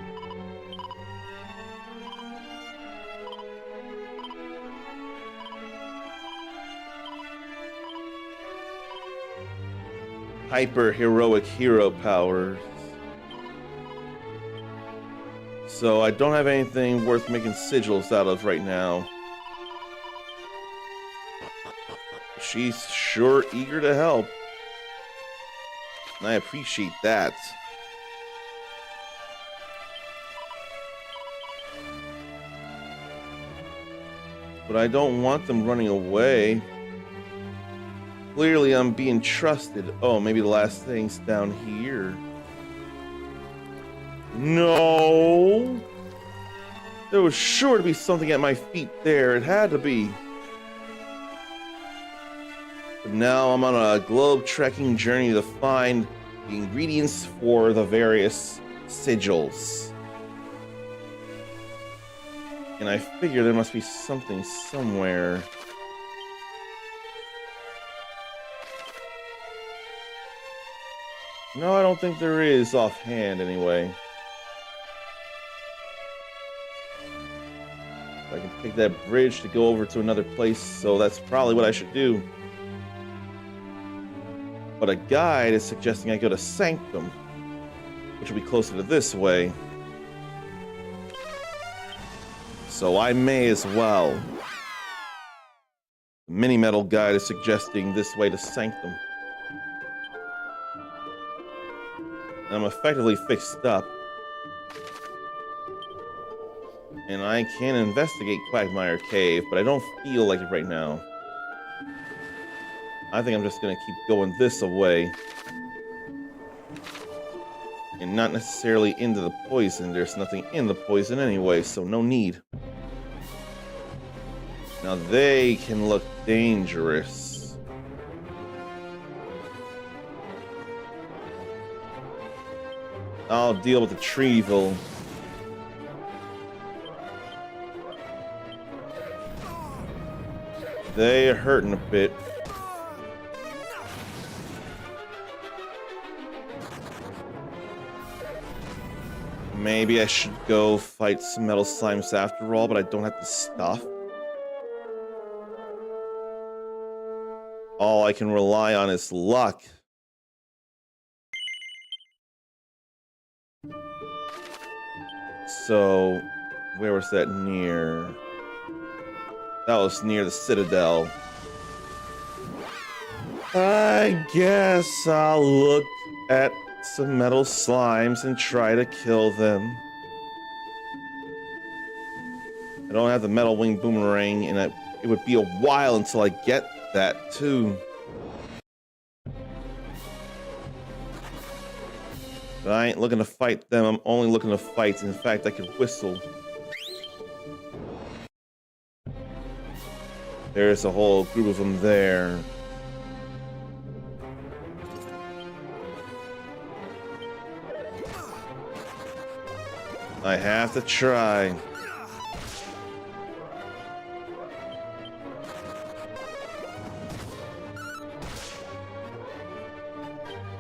Hyper heroic hero powers. So I don't have anything worth making sigils out of right now. She's sure eager to help. And I appreciate that. But I don't want them running away. Clearly I'm being trusted. Oh, maybe the last thing's down here. No! There was sure to be something at my feet there. It had to be. But now I'm on a globe-trekking journey to find the ingredients for the various sigils. And I figure there must be something somewhere. No, I don't think there is offhand anyway. I can take that bridge to go over to another place, so that's probably what I should do. But a guide is suggesting I go to Sanctum, which will be closer to this way. So I may as well. The mini metal guide is suggesting this way to Sanctum. And I'm effectively fixed up. And I can investigate Quagmire Cave, but I don't feel like it right now. I think I'm just gonna keep going this way. And not necessarily into the poison. There's nothing in the poison anyway, so no need. Now they can look dangerous. I'll deal with the Treeville. They're hurting a bit. Maybe I should go fight some metal slimes after all, but I don't have the stuff. All I can rely on is luck. So, where was that near? That was near the Citadel. I guess I'll look at some metal slimes and try to kill them. I don't have the metal wing boomerang, and it would be a while until I get that too. But I ain't looking to fight them, I'm only looking to fight. In fact, I could whistle. There's a whole group of them there. I have to try.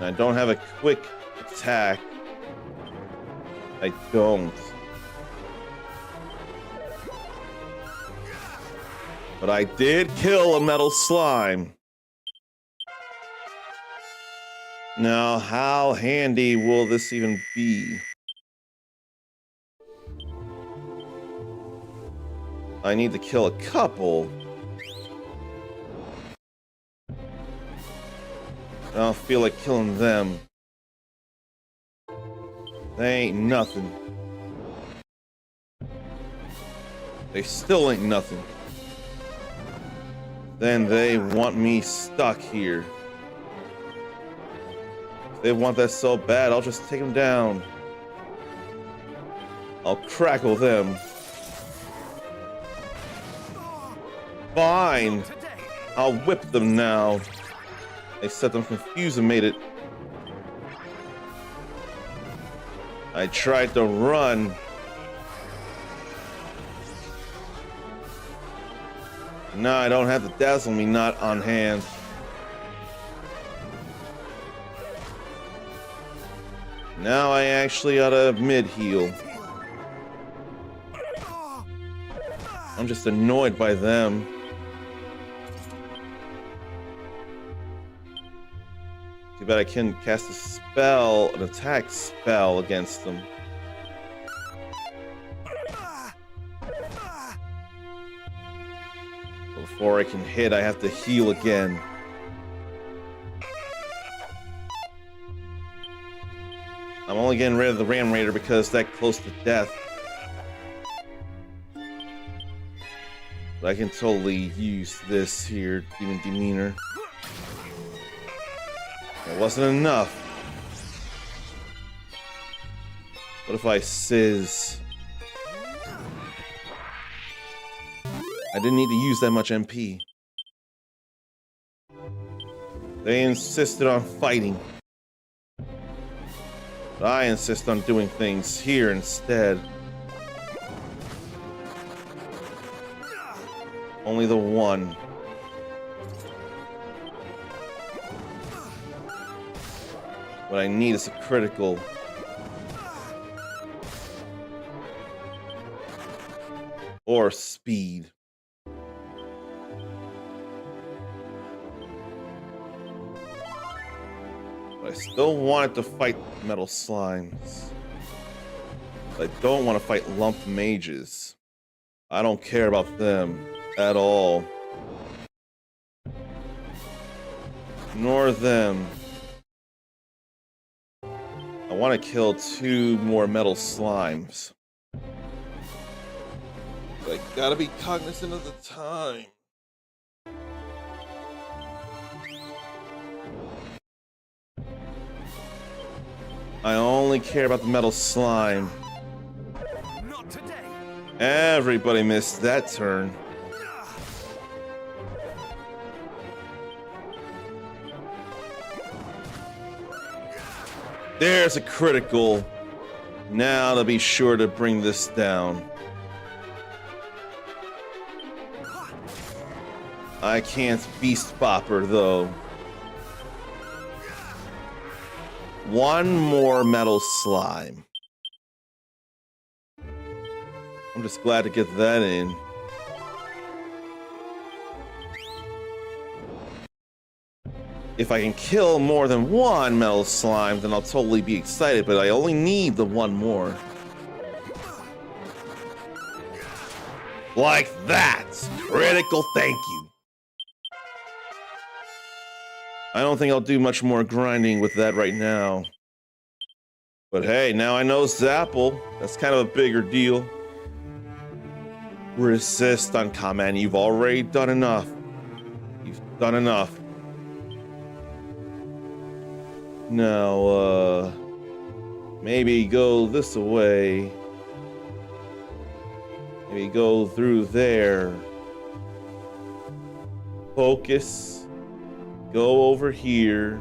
I don't have a quick attack. I don't. But I did kill a metal slime. Now, how handy will this even be? I need to kill a couple. I don't feel like killing them. They ain't nothing. They still ain't nothing. Then they want me stuck here. If they want that so bad, I'll just take them down. I'll crackle them. Fine. I'll whip them now. They set them confused and made it. I tried to run. Now I don't have the dazzle me not on hand. Now I actually ought to mid-heal. I'm just annoyed by them. Too bad I can cast a spell, an attack spell against them. Before I can hit, I have to heal again. I'm only getting rid of the Ram Raider because that close to death. But I can totally use this here, Demon Demeanor. That wasn't enough. What if I sizz? I didn't need to use that much MP. They insisted on fighting. But I insist on doing things here instead. Only the one. What I need is a critical. Or speed. But I still wanted to fight metal slimes. But I don't want to fight lump mages. I don't care about them at all. Nor them. I want to kill 2 more metal slimes. But I gotta be cognizant of the time. I only care about the metal slime. Not today. Everybody missed that turn. There's a critical. Now to be sure to bring this down. I can't beast bopper though. 1 more metal slime. I'm just glad to get that in. If I can kill more than 1 metal slime, then I'll totally be excited, but I only need the 1 more. Like that! Critical thank you. I don't think I'll do much more grinding with that right now. But hey, now I know Zapple. That's kind of a bigger deal. Resist on command. You've already done enough. You've done enough. Now, maybe go this way. Maybe go through there. Focus. Go over here.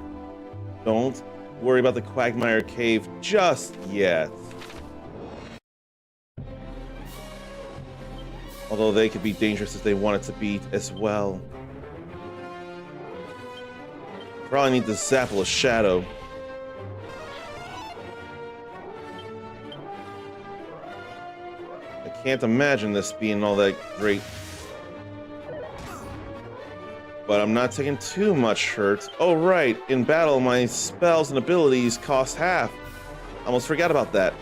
Don't worry about the Quagmire Cave just yet. Although they could be dangerous if they wanted to be as well. Probably need to Zapple a shadow. I can't imagine this being all that great. But I'm not taking too much hurt. Oh right, in battle my spells and abilities cost half. I almost forgot about that.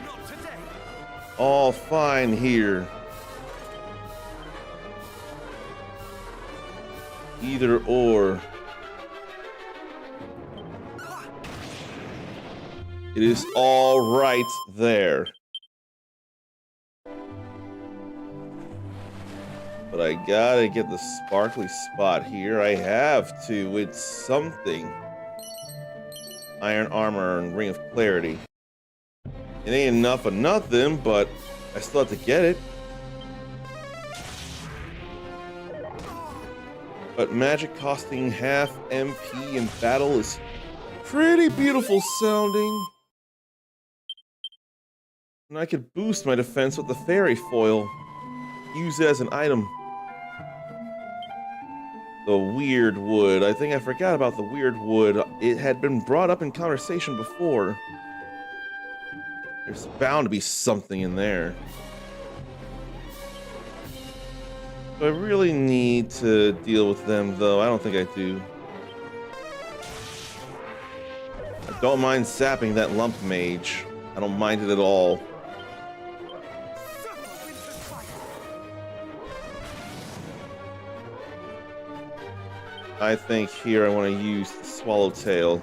Not today. All fine here. Either or. It is all right there. But I gotta get the sparkly spot here. I have to. It's something. Iron armor and ring of clarity. It ain't enough of nothing, but I still have to get it. But magic costing half MP in battle is pretty beautiful sounding. And I could boost my defense with the fairy foil. Use it as an item. The weird wood. I think I forgot about the weird wood. It had been brought up in conversation before. There's bound to be something in there. Do I really need to deal with them, though? I don't think I do. I don't mind sapping that lump mage. I don't mind it at all. I think here I want to use the Swallowtail.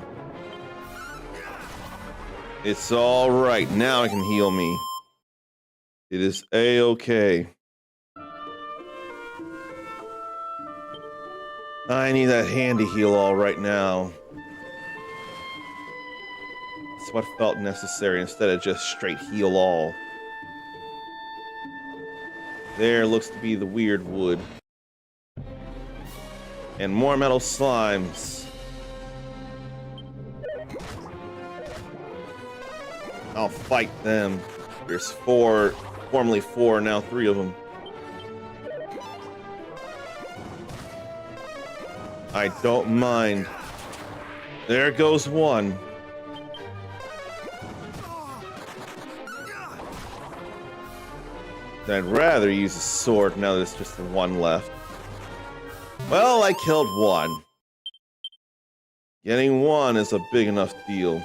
It's all right. Now I can heal me. It is a-okay. I need that handy heal all right now. It's what felt necessary instead of just straight heal all. There looks to be the weird wood. And more metal slimes. I'll fight them. There's four, formerly four, now 3 of them. I don't mind. There goes one. I'd rather use a sword now that there's just the one left. Well, I killed one. Getting one is a big enough deal.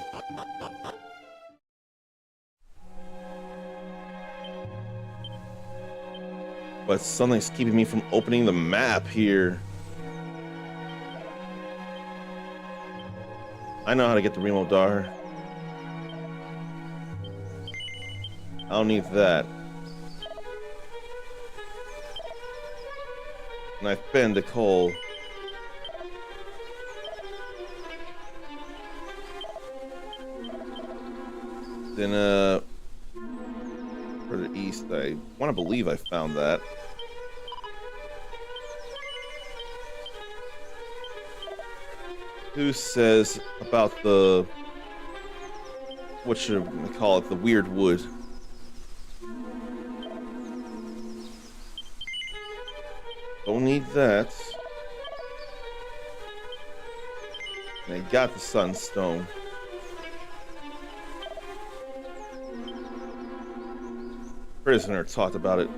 But something's keeping me from opening the map here. I know how to get to Remo Dar. I don't need that. And I've been to Cole. Then, further east, I want to believe I found that. Who says about the... what should I call it? The weird wood. Don't need that. And I got the sunstone. Prisoner talked about it.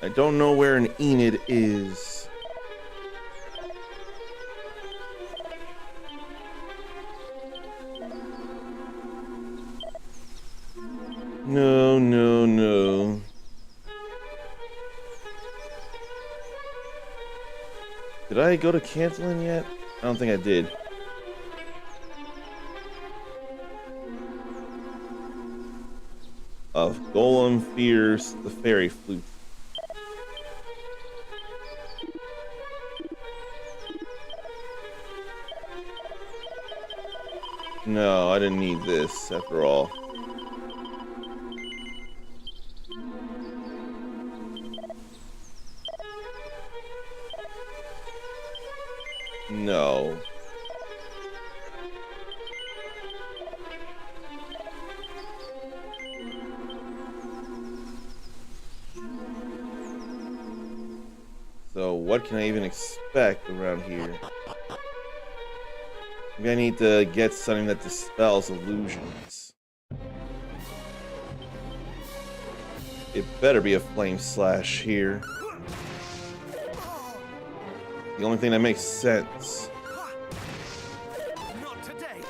I don't know where an Enid is. No, no, no. Did I go to canceling yet? I don't think I did. Of Golem fears the fairy flute. No, I didn't need this after all. No. So what can I even expect around here? I'm gonna need to get something that dispels illusions. It better be a flame slash here. The only thing that makes sense. Not today.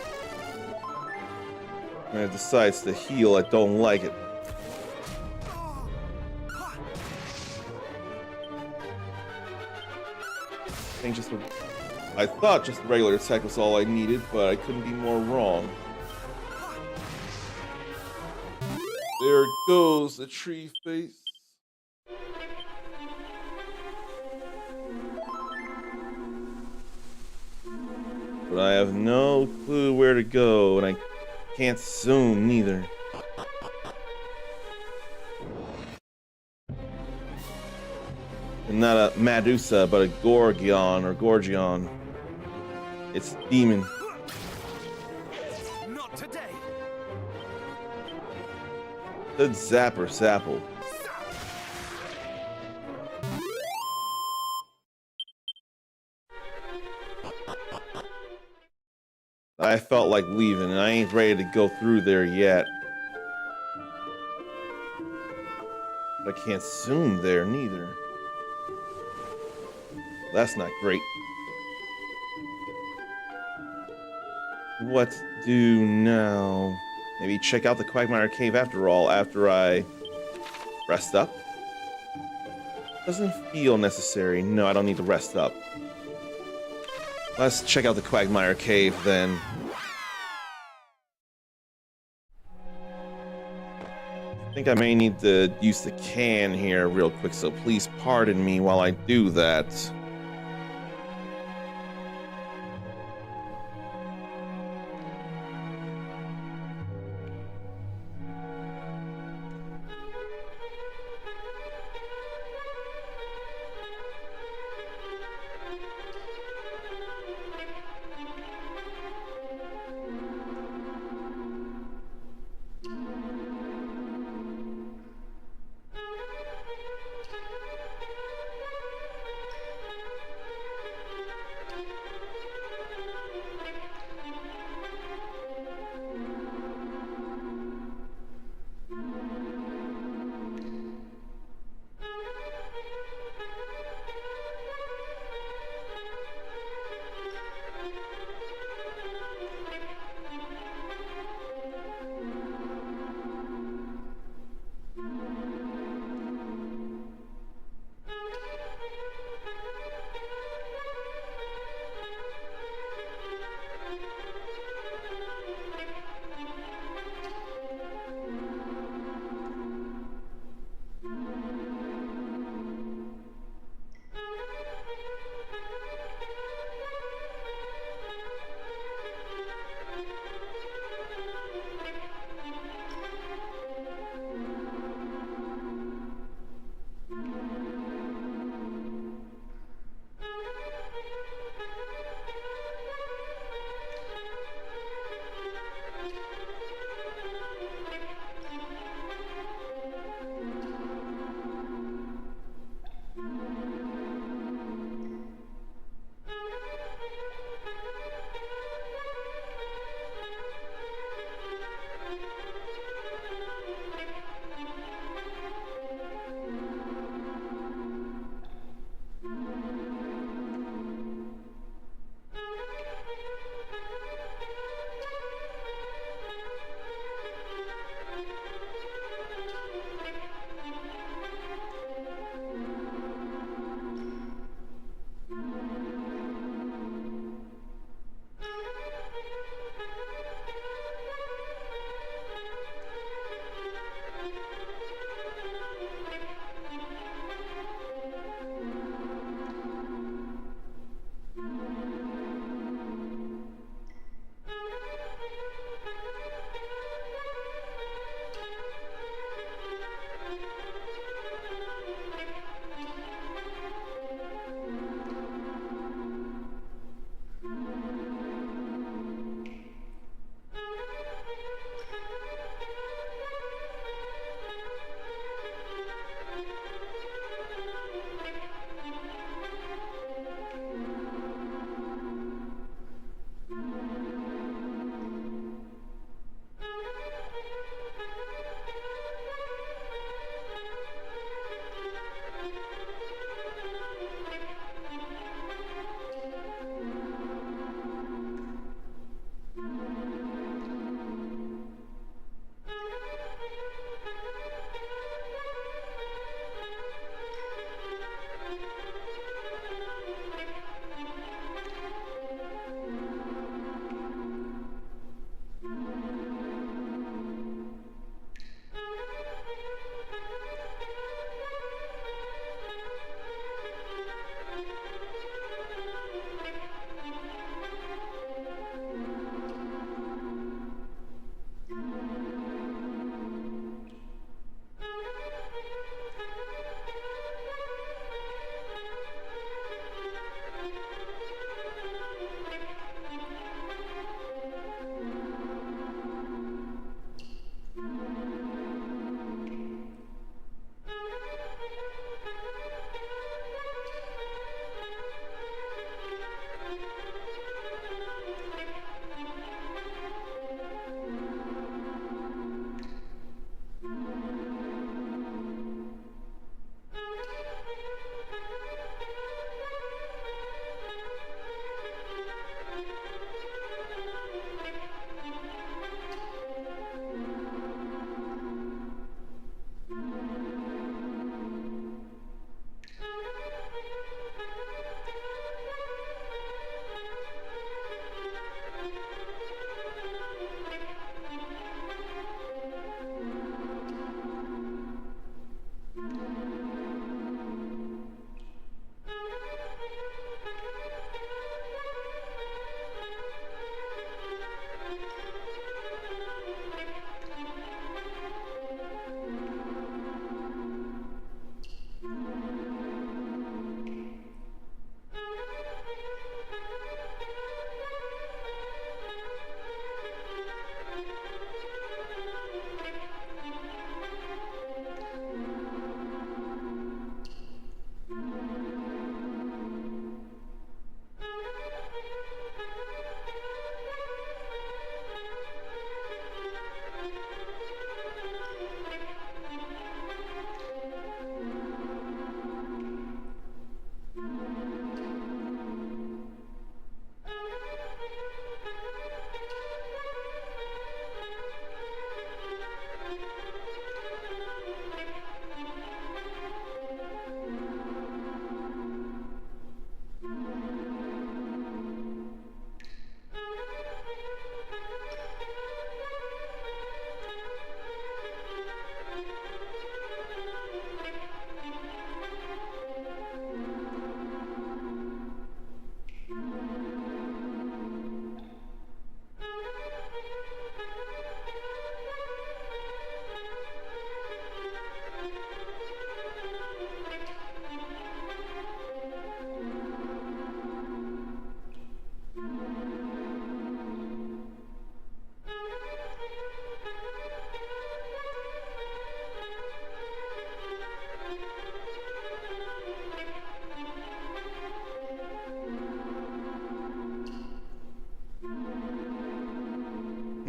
When it decides to heal, I don't like it. I thought just the regular attack was all I needed, but I couldn't be more wrong. There goes the tree face. But I have no clue where to go, and I can't zoom neither. And not a Medusa, but a Gorgon or Gorgion. It's demon. Not today. The Zapper Sapple. I felt like leaving, and I ain't ready to go through there yet. But I can't zoom there neither. That's not great. What to do now? Maybe check out the Quagmire Cave after all, after I rest up? Doesn't feel necessary. No, I don't need to rest up. Let's check out the Quagmire Cave then. I think I may need to use the can here real quick, so please pardon me while I do that.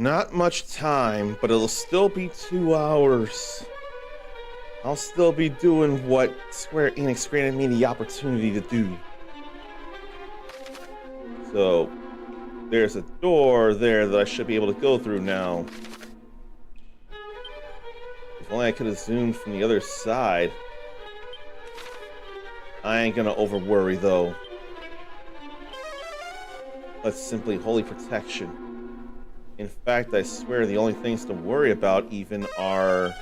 Not much time, but it'll still be 2 hours. I'll still be doing what Square Enix granted me the opportunity to do. So, there's a door there that I should be able to go through now. If only I could have zoomed from the other side. I ain't gonna over worry though. That's simply holy protection. In fact, I swear the only things to worry about even are...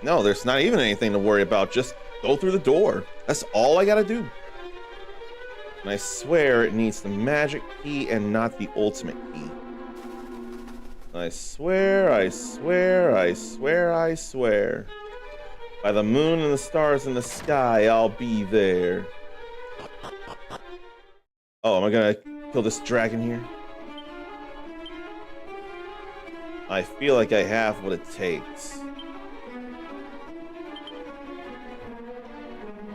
No, there's not even anything to worry about. Just go through the door. That's all I gotta do. And I swear it needs the magic key and not the ultimate key. I swear, I swear, I swear, I swear. By the moon and the stars in the sky, I'll be there. Oh, am I gonna kill this dragon here? I feel like I have what it takes.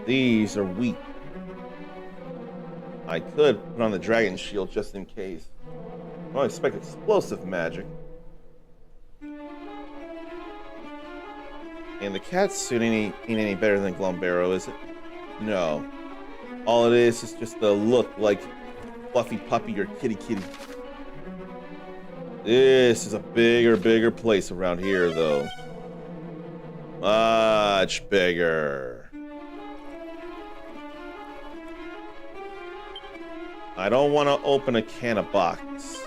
These are weak. I could put on the dragon shield just in case. I don't expect explosive magic. And the cat suit ain't any better than Glombero, is it? No. All it is just a look like Fluffy Puppy or Kitty Kitty. This is a bigger place around here, though. Much bigger. I don't want to open a can of box.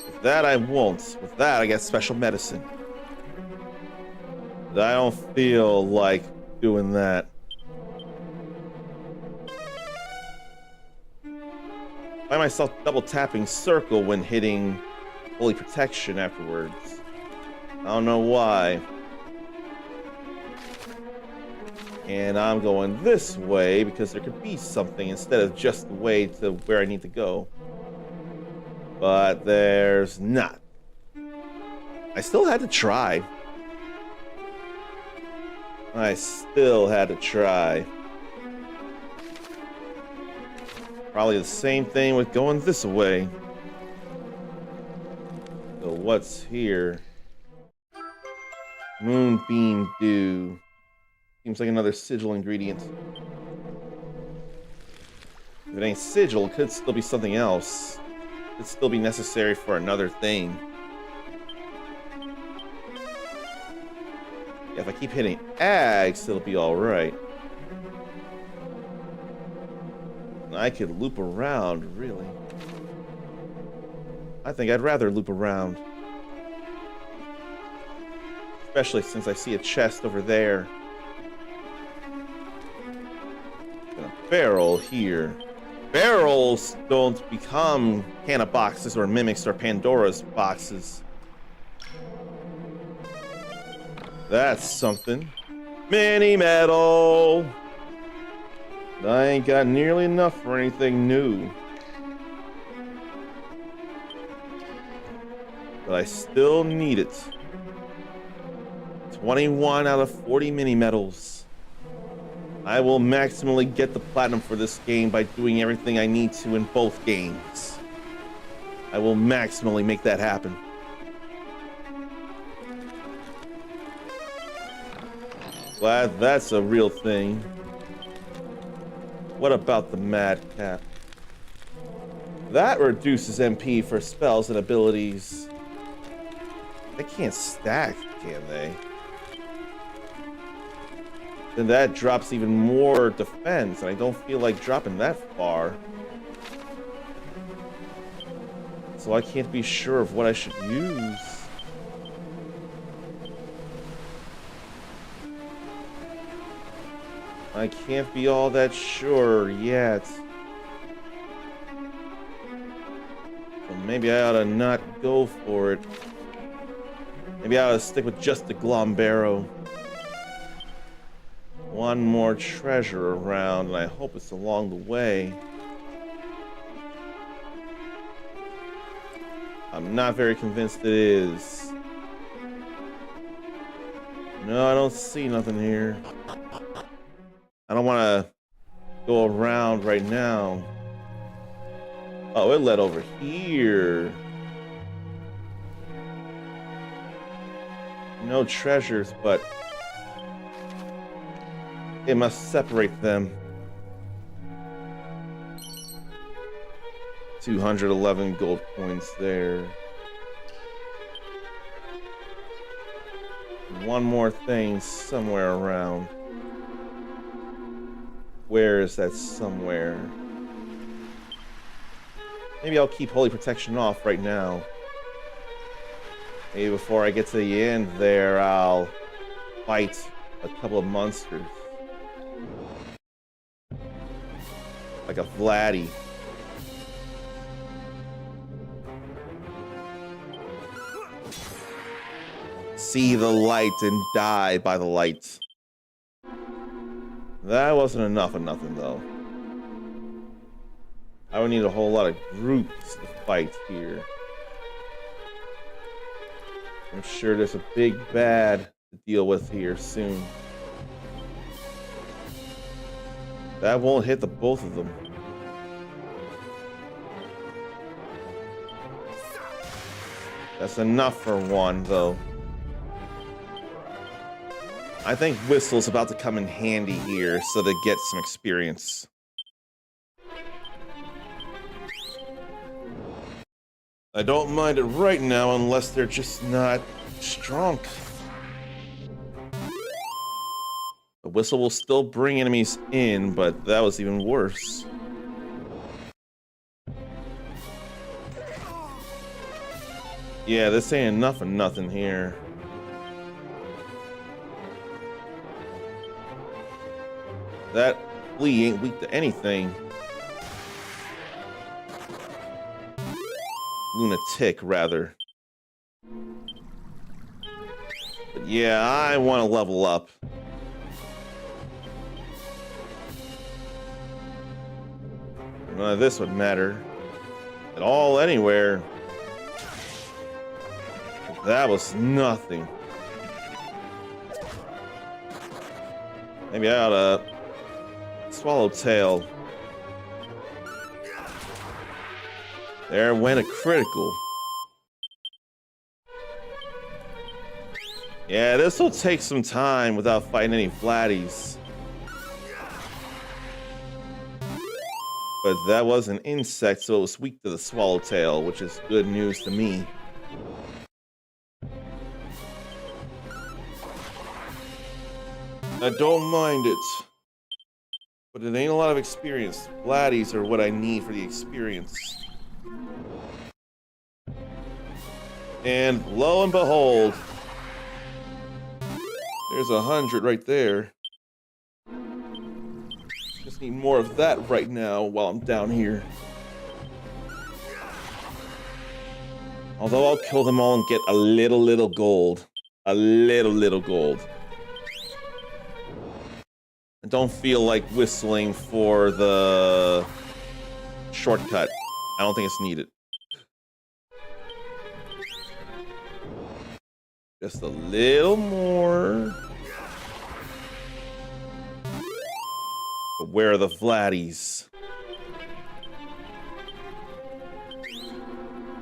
With that, I won't. With that, I get special medicine. But I don't feel like doing that. Find myself double tapping circle when hitting holy protection afterwards. I don't know why. And I'm going this way because there could be something instead of just the way to where I need to go. But there's not. I still had to try. I still had to try. Probably the same thing with going this way. So what's here? Moonbeam Dew. Seems like another sigil ingredient. If it ain't sigil, it could still be something else. It could still be necessary for another thing. Yeah, if I keep hitting X, it'll be alright. I could loop around, really. I think I'd rather loop around. Especially since I see a chest over there. And a barrel here. Barrels don't become can of boxes or mimics or Pandora's boxes. That's something. Mini metal! I ain't got nearly enough for anything new. But I still need it. 21 out of 40 mini medals. I will maximally get the platinum for this game by doing everything I need to in both games. I will maximally make that happen. Glad that's a real thing. What about the Madcap? That reduces MP for spells and abilities. They can't stack, can they? Then that drops even more defense, and I don't feel like dropping that far. So I can't be sure of what I should use. I can't be all that sure yet. So maybe I ought to not go for it. Maybe I ought to stick with just the Glombero. One more treasure around, and I hope it's along the way. I'm not very convinced it is. No, I don't see nothing here. I don't want to go around right now. Oh, it led over here. No treasures, but it must separate them. 211 gold coins there. One more thing somewhere around. Where is that somewhere? Maybe I'll keep Holy Protection off right now. Maybe before I get to the end there, I'll fight a couple of monsters. Like a Vladdy. See the light and die by the light. That wasn't enough of nothing, though. I would need a whole lot of groups to fight here. I'm sure there's a big bad to deal with here soon. That won't hit the both of them. That's enough for one, though. I think Whistle's about to come in handy here so to get some experience. I don't mind it right now unless they're just not strong. The Whistle will still bring enemies in, but that was even worse. Yeah, this ain't enough of nothing here. That flea ain't weak to anything. Lunatic, rather. But yeah, I want to level up. None of this would matter at all anywhere. That was nothing. Maybe I ought to Swallowtail. There went a critical. Yeah, this will take some time without fighting any Vladdies. But that was an insect, so it was weak to the Swallowtail, which is good news to me. I don't mind it. But it ain't a lot of experience. Vladdies are what I need for the experience. And lo and behold, there's 100 right there. Just need more of that right now while I'm down here. Although I'll kill them all and get a little gold. A little gold. I don't feel like whistling for the shortcut. I don't think it's needed. Just a little more. But where are the Vladdies?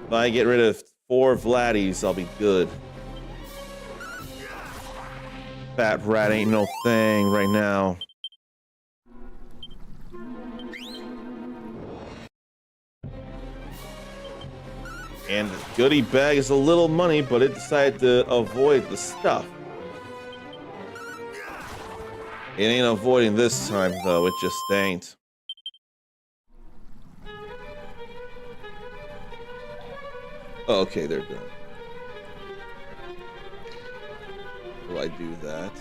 If I get rid of 4 Vladdies, I'll be good. Fat rat ain't no thing right now. And the goodie bag is a little money, but it decided to avoid the stuff. It ain't avoiding this time, though. It just ain't. Okay, they're done. Will I do that?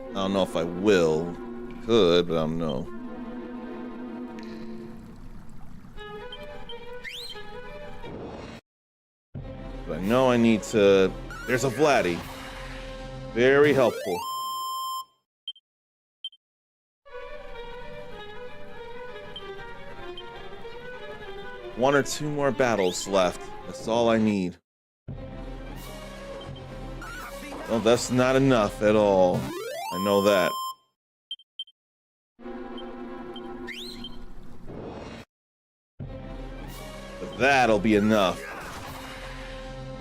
I don't know if I will. Could, but I don't know. But I know I need to... There's a Vladdy. Very helpful. One or two more battles left. That's all I need. Well, that's not enough at all. I know that. But that'll be enough.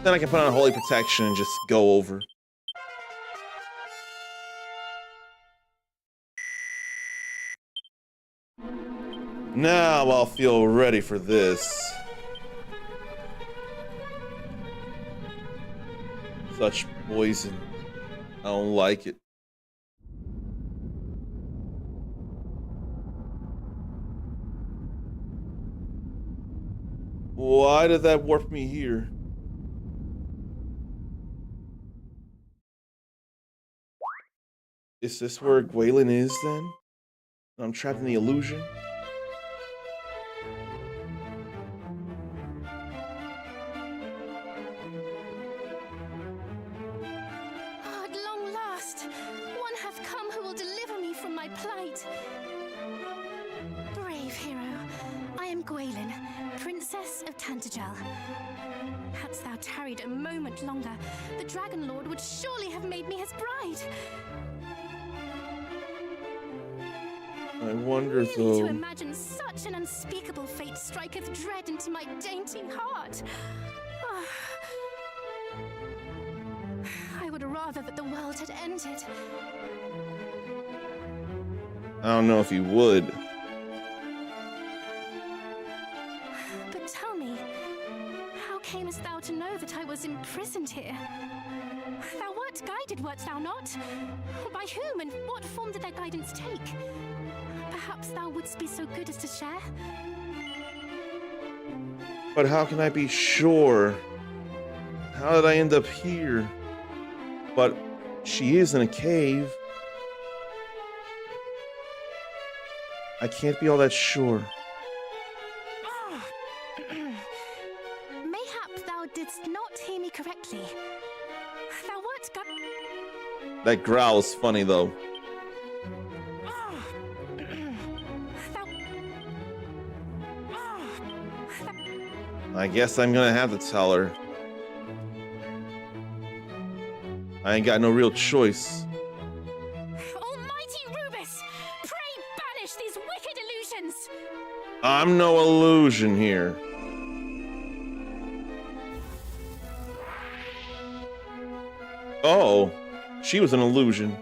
Then I can put on Holy Protection and just go over. Now I'll feel ready for this. Such poison. I don't like it. Why did that warp me here? Is this where Gwaylin is then? I'm trapped in the illusion? Oh, at long last, one hath come who will deliver me from my plight. Brave hero, I am Gwaylin, Princess of Cantergel. Hadst thou tarried a moment longer, the Dragon Lord would surely have made me his bride. I wonder Merely to though. imagine such an unspeakable fate striketh dread into my dainty heart. Ah. I would rather that the world had ended. I don't know if you would. But tell me, how camest thou to know that I was imprisoned here? Thou wert guided, wert thou not? By whom and what form did their guidance take? Perhaps thou wouldst be so good as to share? But how can I be sure? How did I end up here? But she is in a cave. I can't be all that sure. Mayhap thou didst not hear me correctly. Thou wert That growl is funny though. I guess I'm gonna have to tell her. I ain't got no real choice. Almighty Rubus, pray banish these wicked illusions. I'm no illusion here. Oh, she was an illusion.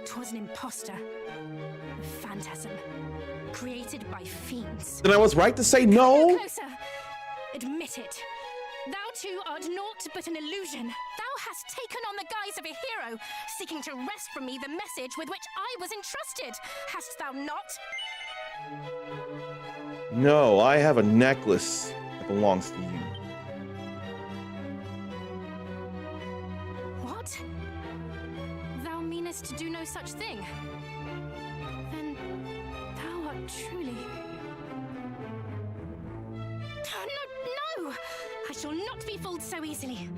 'Twas an impostor, a phantasm, created by fiends. Then I was right to say No no? closer. Admit it. Thou too art naught but an illusion. Thou hast taken on the guise of a hero, seeking to wrest from me the message with which I was entrusted. Hast thou not? No, I have a necklace that belongs to you. What? Thou meanest to do no such thing? Then thou art truly... No! I shall not be fooled so easily.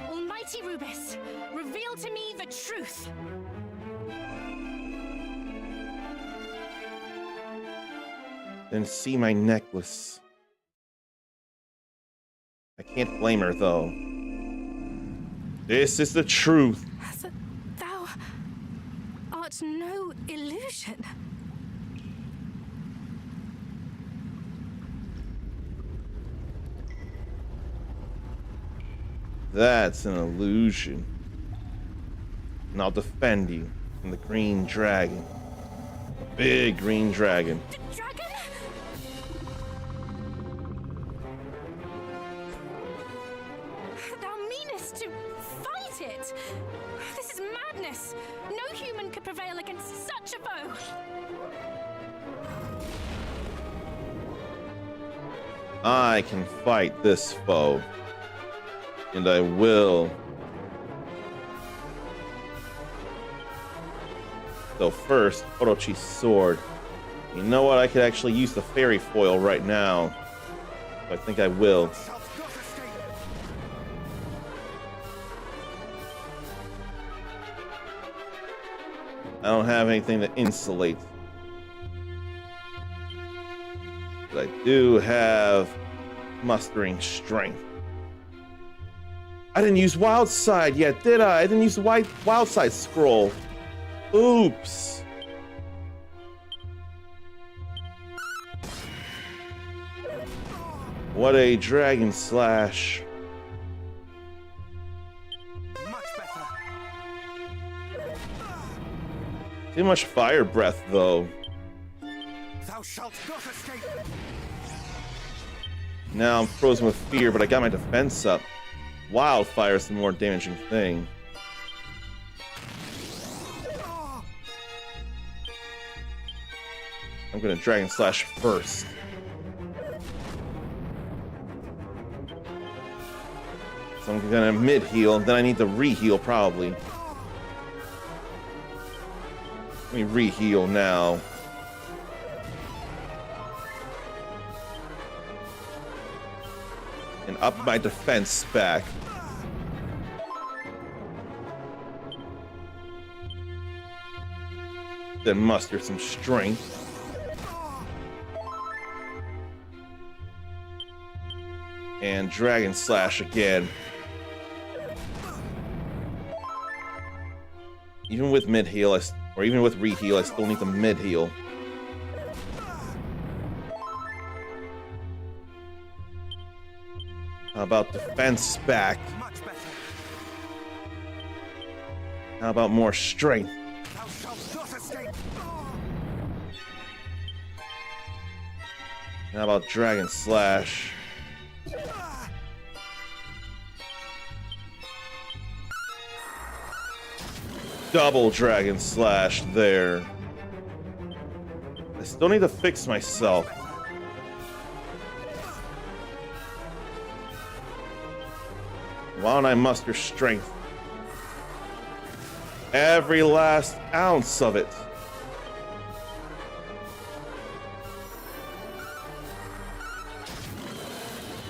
Almighty Rubus, reveal to me the truth. Then see my necklace. I can't blame her though. This is the truth. Thou art no illusion. That's an illusion. And I'll defend you from the green dragon. A big green dragon. Dragon? Thou meanest to fight it? This is madness. No human could prevail against such a foe. I can fight this foe. And I will. So first, Orochi's sword. You know what? I could actually use the fairy foil right now. So I think I will. I don't have anything to insulate. But I do have mustering strength. I didn't use Wild Side yet, did I? I didn't use the Wild Side scroll. Oops. What a dragon slash. Too much fire breath, though. Thou shalt not escape. Now I'm frozen with fear, but I got my defense up. Wildfire is the more damaging thing. I'm gonna Dragon Slash first. So I'm gonna mid-heal, then I need to re-heal probably. Let me re-heal now. And up my defense back. Then muster some strength. And Dragon Slash again. Even with mid-heal, or even with re-heal, I still need to mid-heal. How about defense back? Much better. How about more strength? Thou shalt not escape. How about Dragon Slash? Double Dragon Slash there. I still need to fix myself. Why don't I muster strength? Every last ounce of it.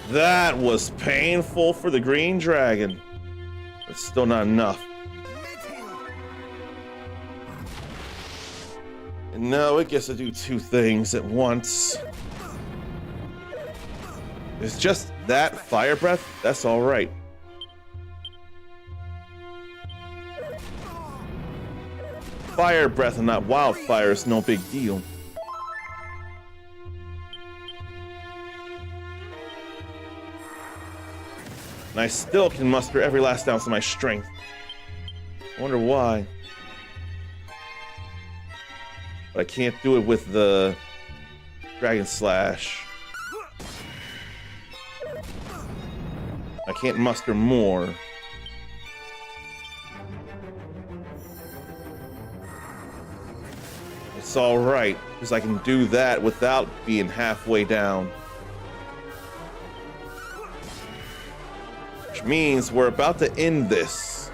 That was painful for the green dragon. But still not enough. And now it gets to do two things at once. It's just that fire breath, that's alright. Fire breath and not wildfire is no big deal. And I still can muster every last ounce of my strength. I wonder why. But I can't do it with the Dragon Slash. I can't muster more. It's alright, because I can do that without being halfway down. Which means we're about to end this.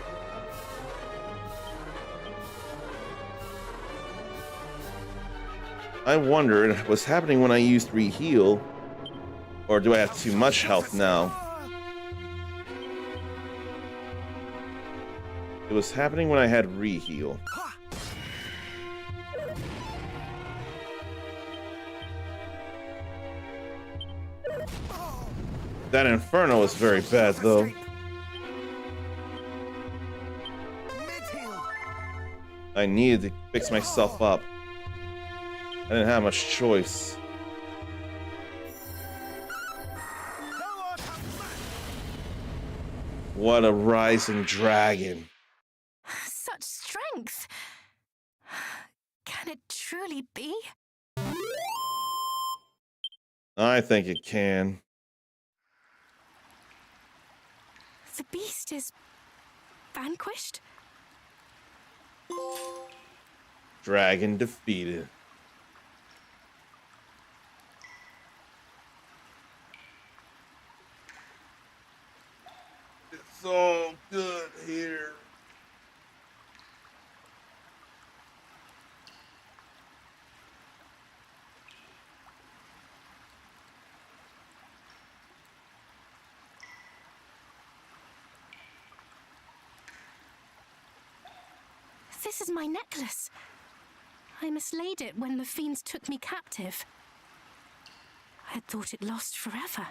I wondered what's happening when I used re-heal, or do I have too much health now? It was happening when I had re-heal. That Inferno is very bad, though. I needed to fix myself up. I didn't have much choice. What a rising dragon. Such strength. Can it truly be? I think it can. The beast is vanquished? Dragon defeated. It's all good here. This is my necklace. I mislaid it when the fiends took me captive. I had thought it lost forever.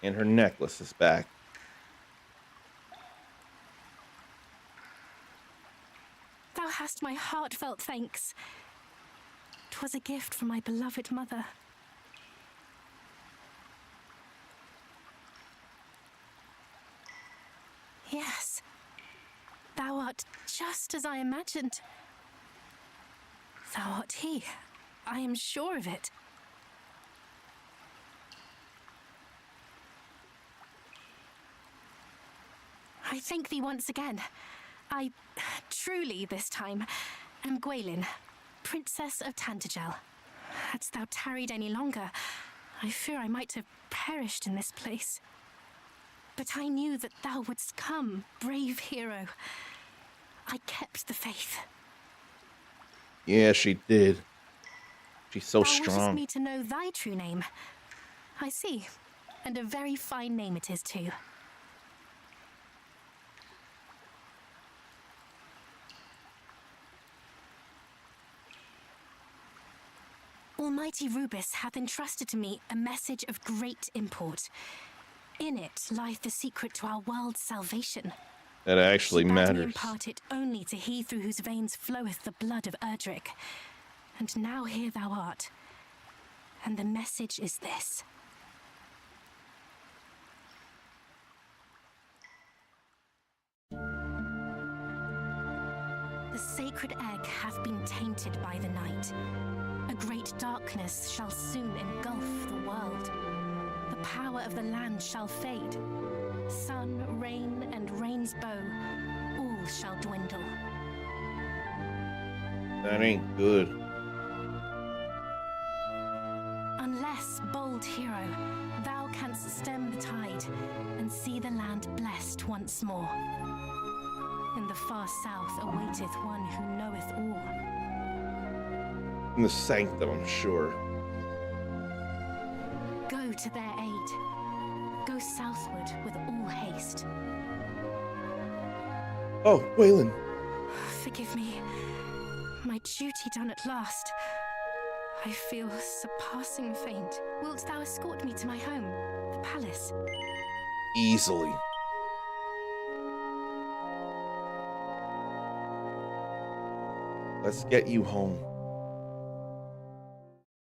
And her necklace is back. Thou hast my heartfelt thanks. 'Twas a gift from my beloved mother. Yes. Thou art just as I imagined. Thou art he. I am sure of it. I thank thee once again. I truly, this time, am Gwaelin, Princess of Tantagel. Hadst thou tarried any longer, I fear I might have perished in this place. But I knew that thou wouldst come, brave hero. I kept the faith. Yeah, she did. She's so Thou wishest strong. me to know thy true name. I see, and a very fine name it is too. Almighty Rubus hath entrusted to me a message of great import. In it lieth the secret to our world's salvation. That actually She bade me matters. impart it only to he through whose veins floweth the blood of ERDRICK. And now here thou art. And the message is this. The sacred egg hath been tainted by the night. A great darkness shall soon engulf the world. The power of the land shall fade. Sun, rain, and rain's bow, all shall dwindle. That ain't good. Unless, bold hero, thou canst stem the tide and see the land blessed once more. In the far south awaiteth one who knoweth all. In the sanctum, I'm sure. Go to their aid. Go southward with all haste. Oh, Waylon. Forgive me. My duty done at last. I feel surpassing faint. Wilt thou escort me to my home, the palace? Easily. Let's get you home.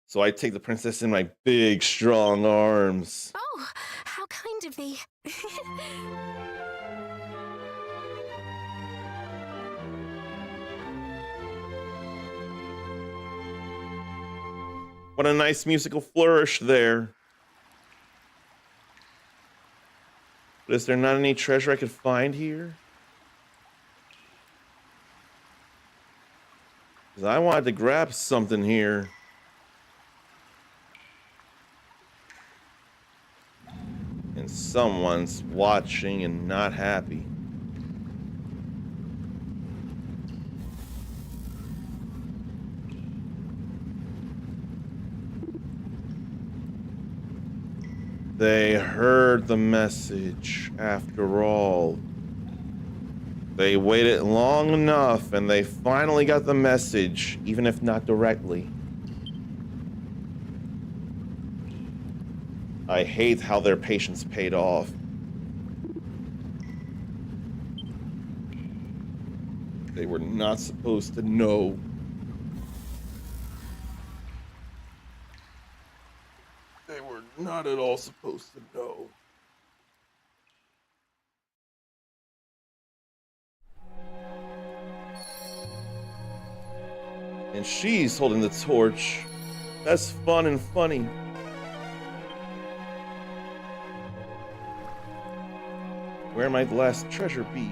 So I take the princess in my big, strong arms. Oh, how kind of thee. What a nice musical flourish there. But is there not any treasure I could find here? Because I wanted to grab something here. And someone's watching and not happy. They heard the message after all. They waited long enough and they finally got the message, even if not directly. I hate how their patience paid off. They were not supposed to know. They were not at all supposed to know. And she's holding the torch. That's fun and funny. Where might the last treasure be?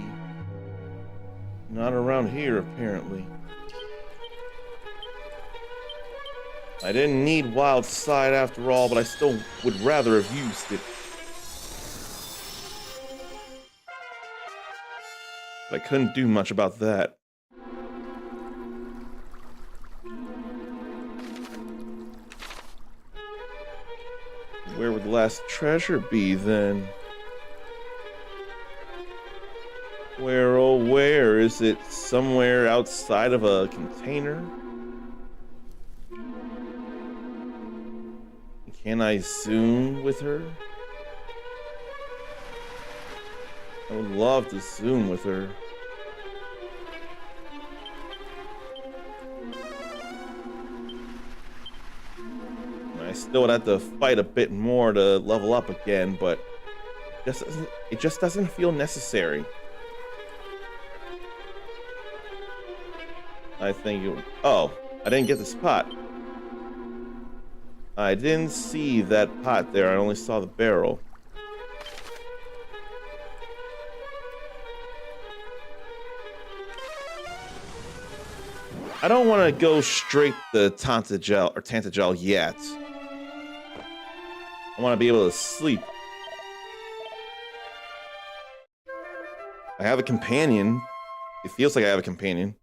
Not around here, apparently. I didn't need Wild Side after all, but I still would rather have used it. But I couldn't do much about that. Where would the last treasure be, then? Where, oh where? Is it somewhere outside of a container? Can I zoom with her? I would love to zoom with her. I still would have to fight a bit more to level up again, but It just doesn't feel necessary. I think you. Oh, I didn't get this pot. I didn't see that pot there. I only saw the barrel. I don't want to go straight to Tantagel yet. I want to be able to sleep. I have a companion. It feels like I have a companion.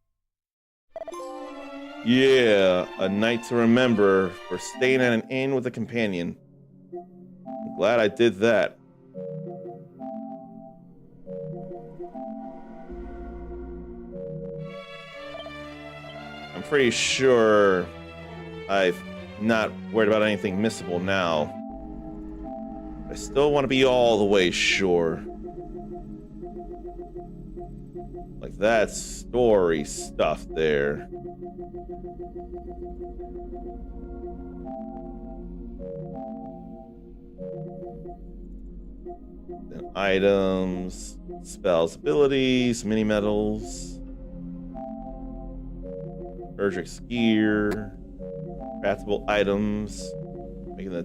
Yeah, a night to remember for staying at an inn with a companion. I'm glad I did that. I'm pretty sure I'm not worried about anything missable now. I still want to be all the way sure. Like that story stuff there. Then items, spells, abilities, mini medals, ERDRICK gear, craftable items, making the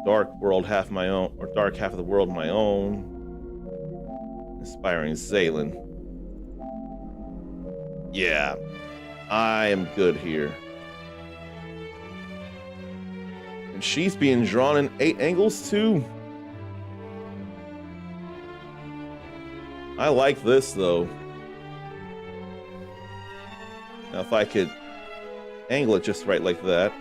dark world half my own, or dark half of the world my own. Inspiring Zaylen. Yeah, I am good here. And she's being drawn in 8 angles too. I like this though. Now if I could angle it just right like that.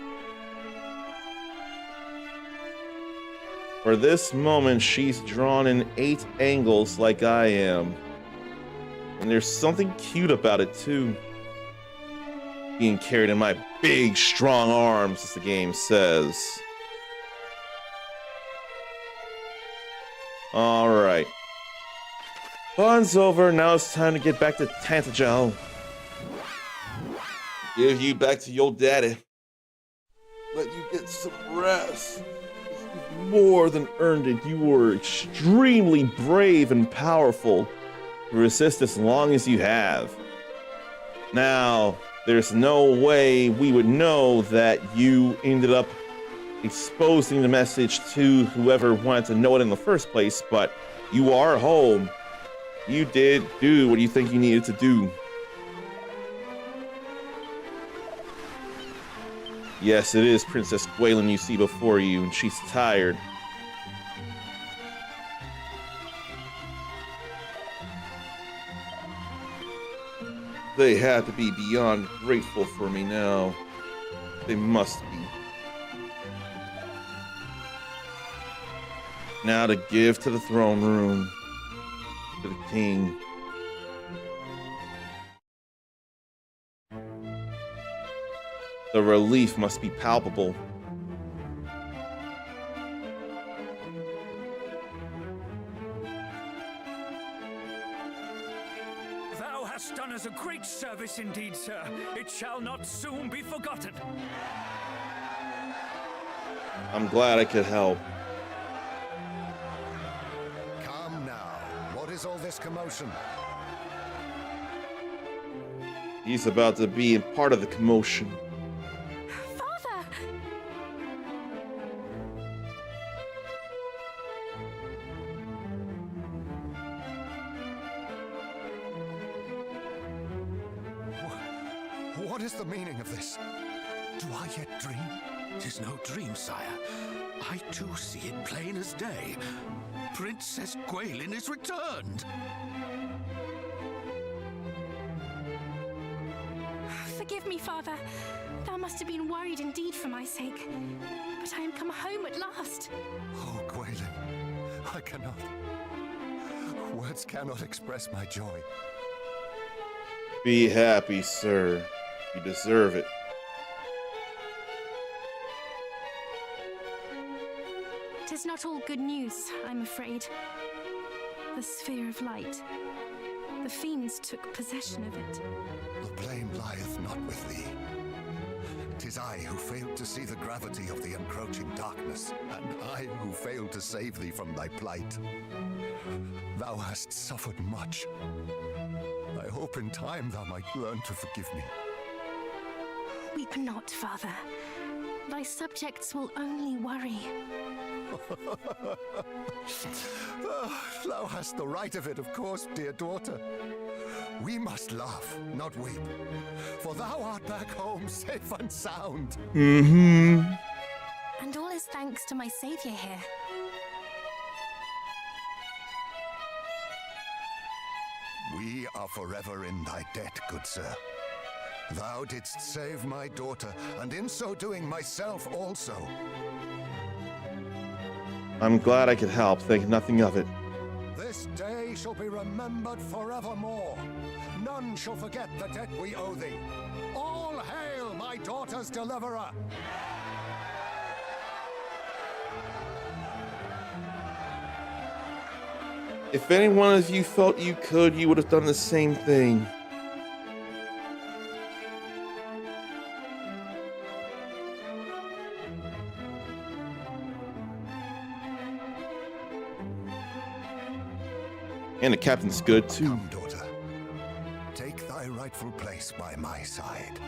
For this moment, she's drawn in 8 angles like I am. And there's something cute about it too. Being carried in my big, strong arms, as the game says. Alright. Fun's over, now it's time to get back to Tantagel. Give you back to your daddy. Let you get some rest. You've more than earned it. You were extremely brave and powerful to resist as long as you have. Now, there's no way we would know that you ended up exposing the message to whoever wanted to know it in the first place, but you are home. You did do what you think you needed to do. Yes, it is Princess Gwaelin you see before you, and she's tired. They had to be beyond grateful for me now. They must be. Now to give to the throne room, to the king. The relief must be palpable. Thou hast done us a great service indeed, sir. It shall not soon be forgotten. I'm glad I could help. Come now. What is all this commotion? He's about to be a part of the commotion. Father! What is the meaning of this? Do I yet dream? 'Tis no dream, sire. I too see it plain as day. Princess Gwaelin is returned. Forgive me, Father. Thou must have been worried indeed for my sake. But I am come home at last. Oh, Gwaelin, I cannot. Words cannot express my joy. Be happy, sir. You deserve it. Tis not all good news, I'm afraid. The sphere of light. The fiends took possession of it. The blame lieth not with thee. 'Tis I who failed to see the gravity of the encroaching darkness, and I who failed to save thee from thy plight. Thou hast suffered much. I hope in time thou might learn to forgive me. Weep not, father. Thy subjects will only worry. Thou hast the right of it, of course, dear daughter. We must laugh, not weep, for thou art back home safe and sound. Mm-hmm. And all is thanks to my savior here. We are forever in thy debt, good sir. Thou didst save my daughter, and in so doing myself also. I'm glad I could help. Think nothing of it. This day shall be remembered forevermore. None shall forget the debt we owe thee. All hail my daughter's deliverer! If any one of you felt you could, you would have done the same thing. And the captain's good too. Come, daughter. Take thy rightful place by my side.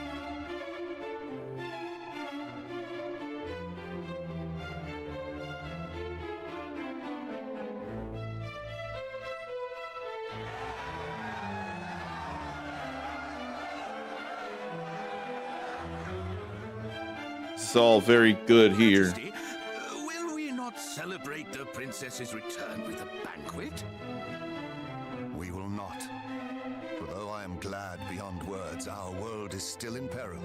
It's all very good here. Majesty, will we not celebrate the princess's return with a banquet? We will not. For though I am glad beyond words, our world is still in peril.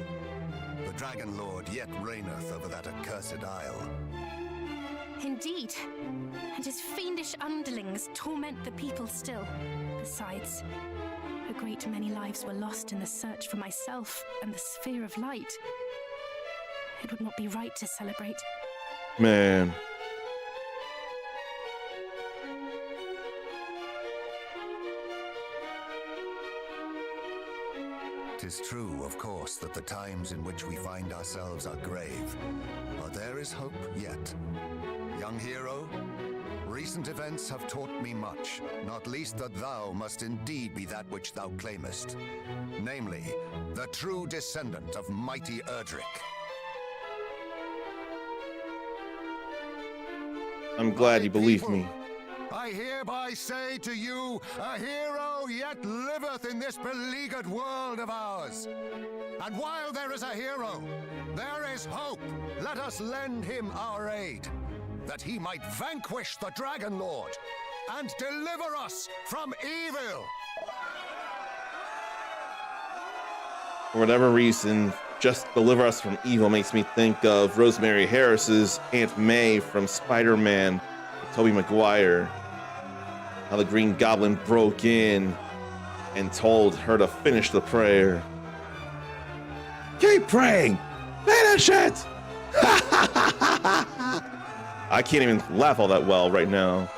The Dragon Lord yet reigneth over that accursed isle. Indeed. And his fiendish underlings torment the people still. Besides, a great many lives were lost in the search for myself and the sphere of light. It would not be right to celebrate. Man. Tis true, of course, that the times in which we find ourselves are grave, but there is hope yet. Young hero, recent events have taught me much, not least that thou must indeed be that which thou claimest, namely, the true descendant of mighty ERDRICK. I'm glad you believe me. I hereby say to you, a hero yet liveth in this beleaguered world of ours. And while there is a hero, there is hope. Let us lend him our aid, that he might vanquish the Dragon Lord and deliver us from evil. For whatever reason, just deliver us from evil makes me think of Rosemary Harris's Aunt May from Spider-Man with Tobey Maguire. How the Green Goblin broke in and told her to finish the prayer. Keep praying! Finish it! I can't even laugh all that well right now.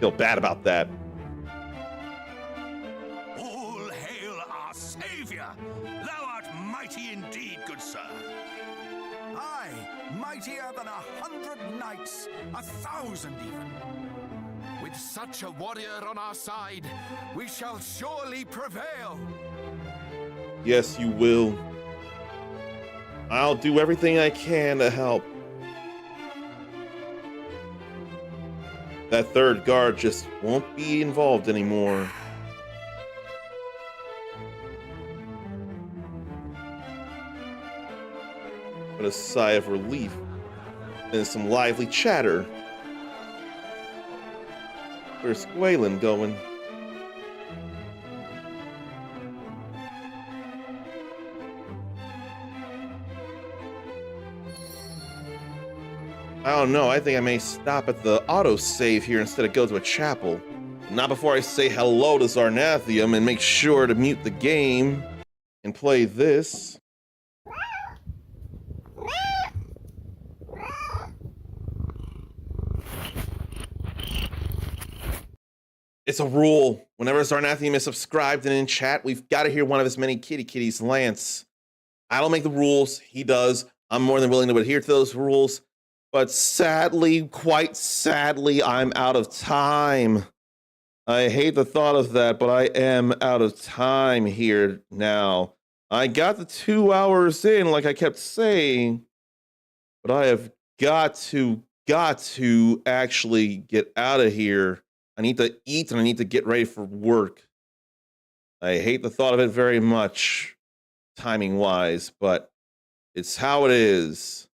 Feel bad about that. All hail our savior! Thou art mighty indeed, good sir. Aye, mightier than 100 knights, 1,000 even. With such a warrior on our side, we shall surely prevail. Yes, you will. I'll do everything I can to help. That third guard just won't be involved anymore. But a sigh of relief, then some lively chatter. Where's Gwaylin going? I don't know, I think I may stop at the autosave here instead of go to a chapel. Not before I say hello to Zarnathium and make sure to mute the game and play this. It's a rule. Whenever Zarnathium is subscribed and in chat, we've got to hear one of his many kitties, Lance. I don't make the rules. He does. I'm more than willing to adhere to those rules. But sadly, quite sadly, I'm out of time. I hate the thought of that, but I am out of time here now. I got the 2 hours in, like I kept saying, but I have got to actually get out of here. I need to eat and I need to get ready for work. I hate the thought of it very much, timing wise, but it's how it is.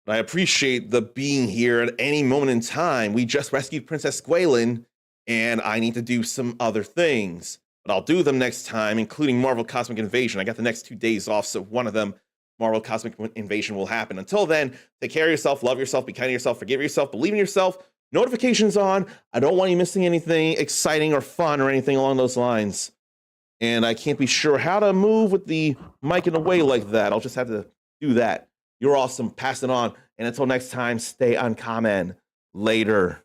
But I appreciate the being here at any moment in time. We just rescued Princess Gwaelin, and I need to do some other things. But I'll do them next time, including Marvel Cosmic Invasion. I got the next 2 days off, so one of them, Marvel Cosmic Invasion, will happen. Until then, take care of yourself, love yourself, be kind to yourself, forgive yourself, believe in yourself. Notifications on. I don't want you missing anything exciting or fun or anything along those lines. And I can't be sure how to move with the mic in a way like that. I'll just have to do that. You're awesome. Pass it on. And until next time, stay uncommon. Later.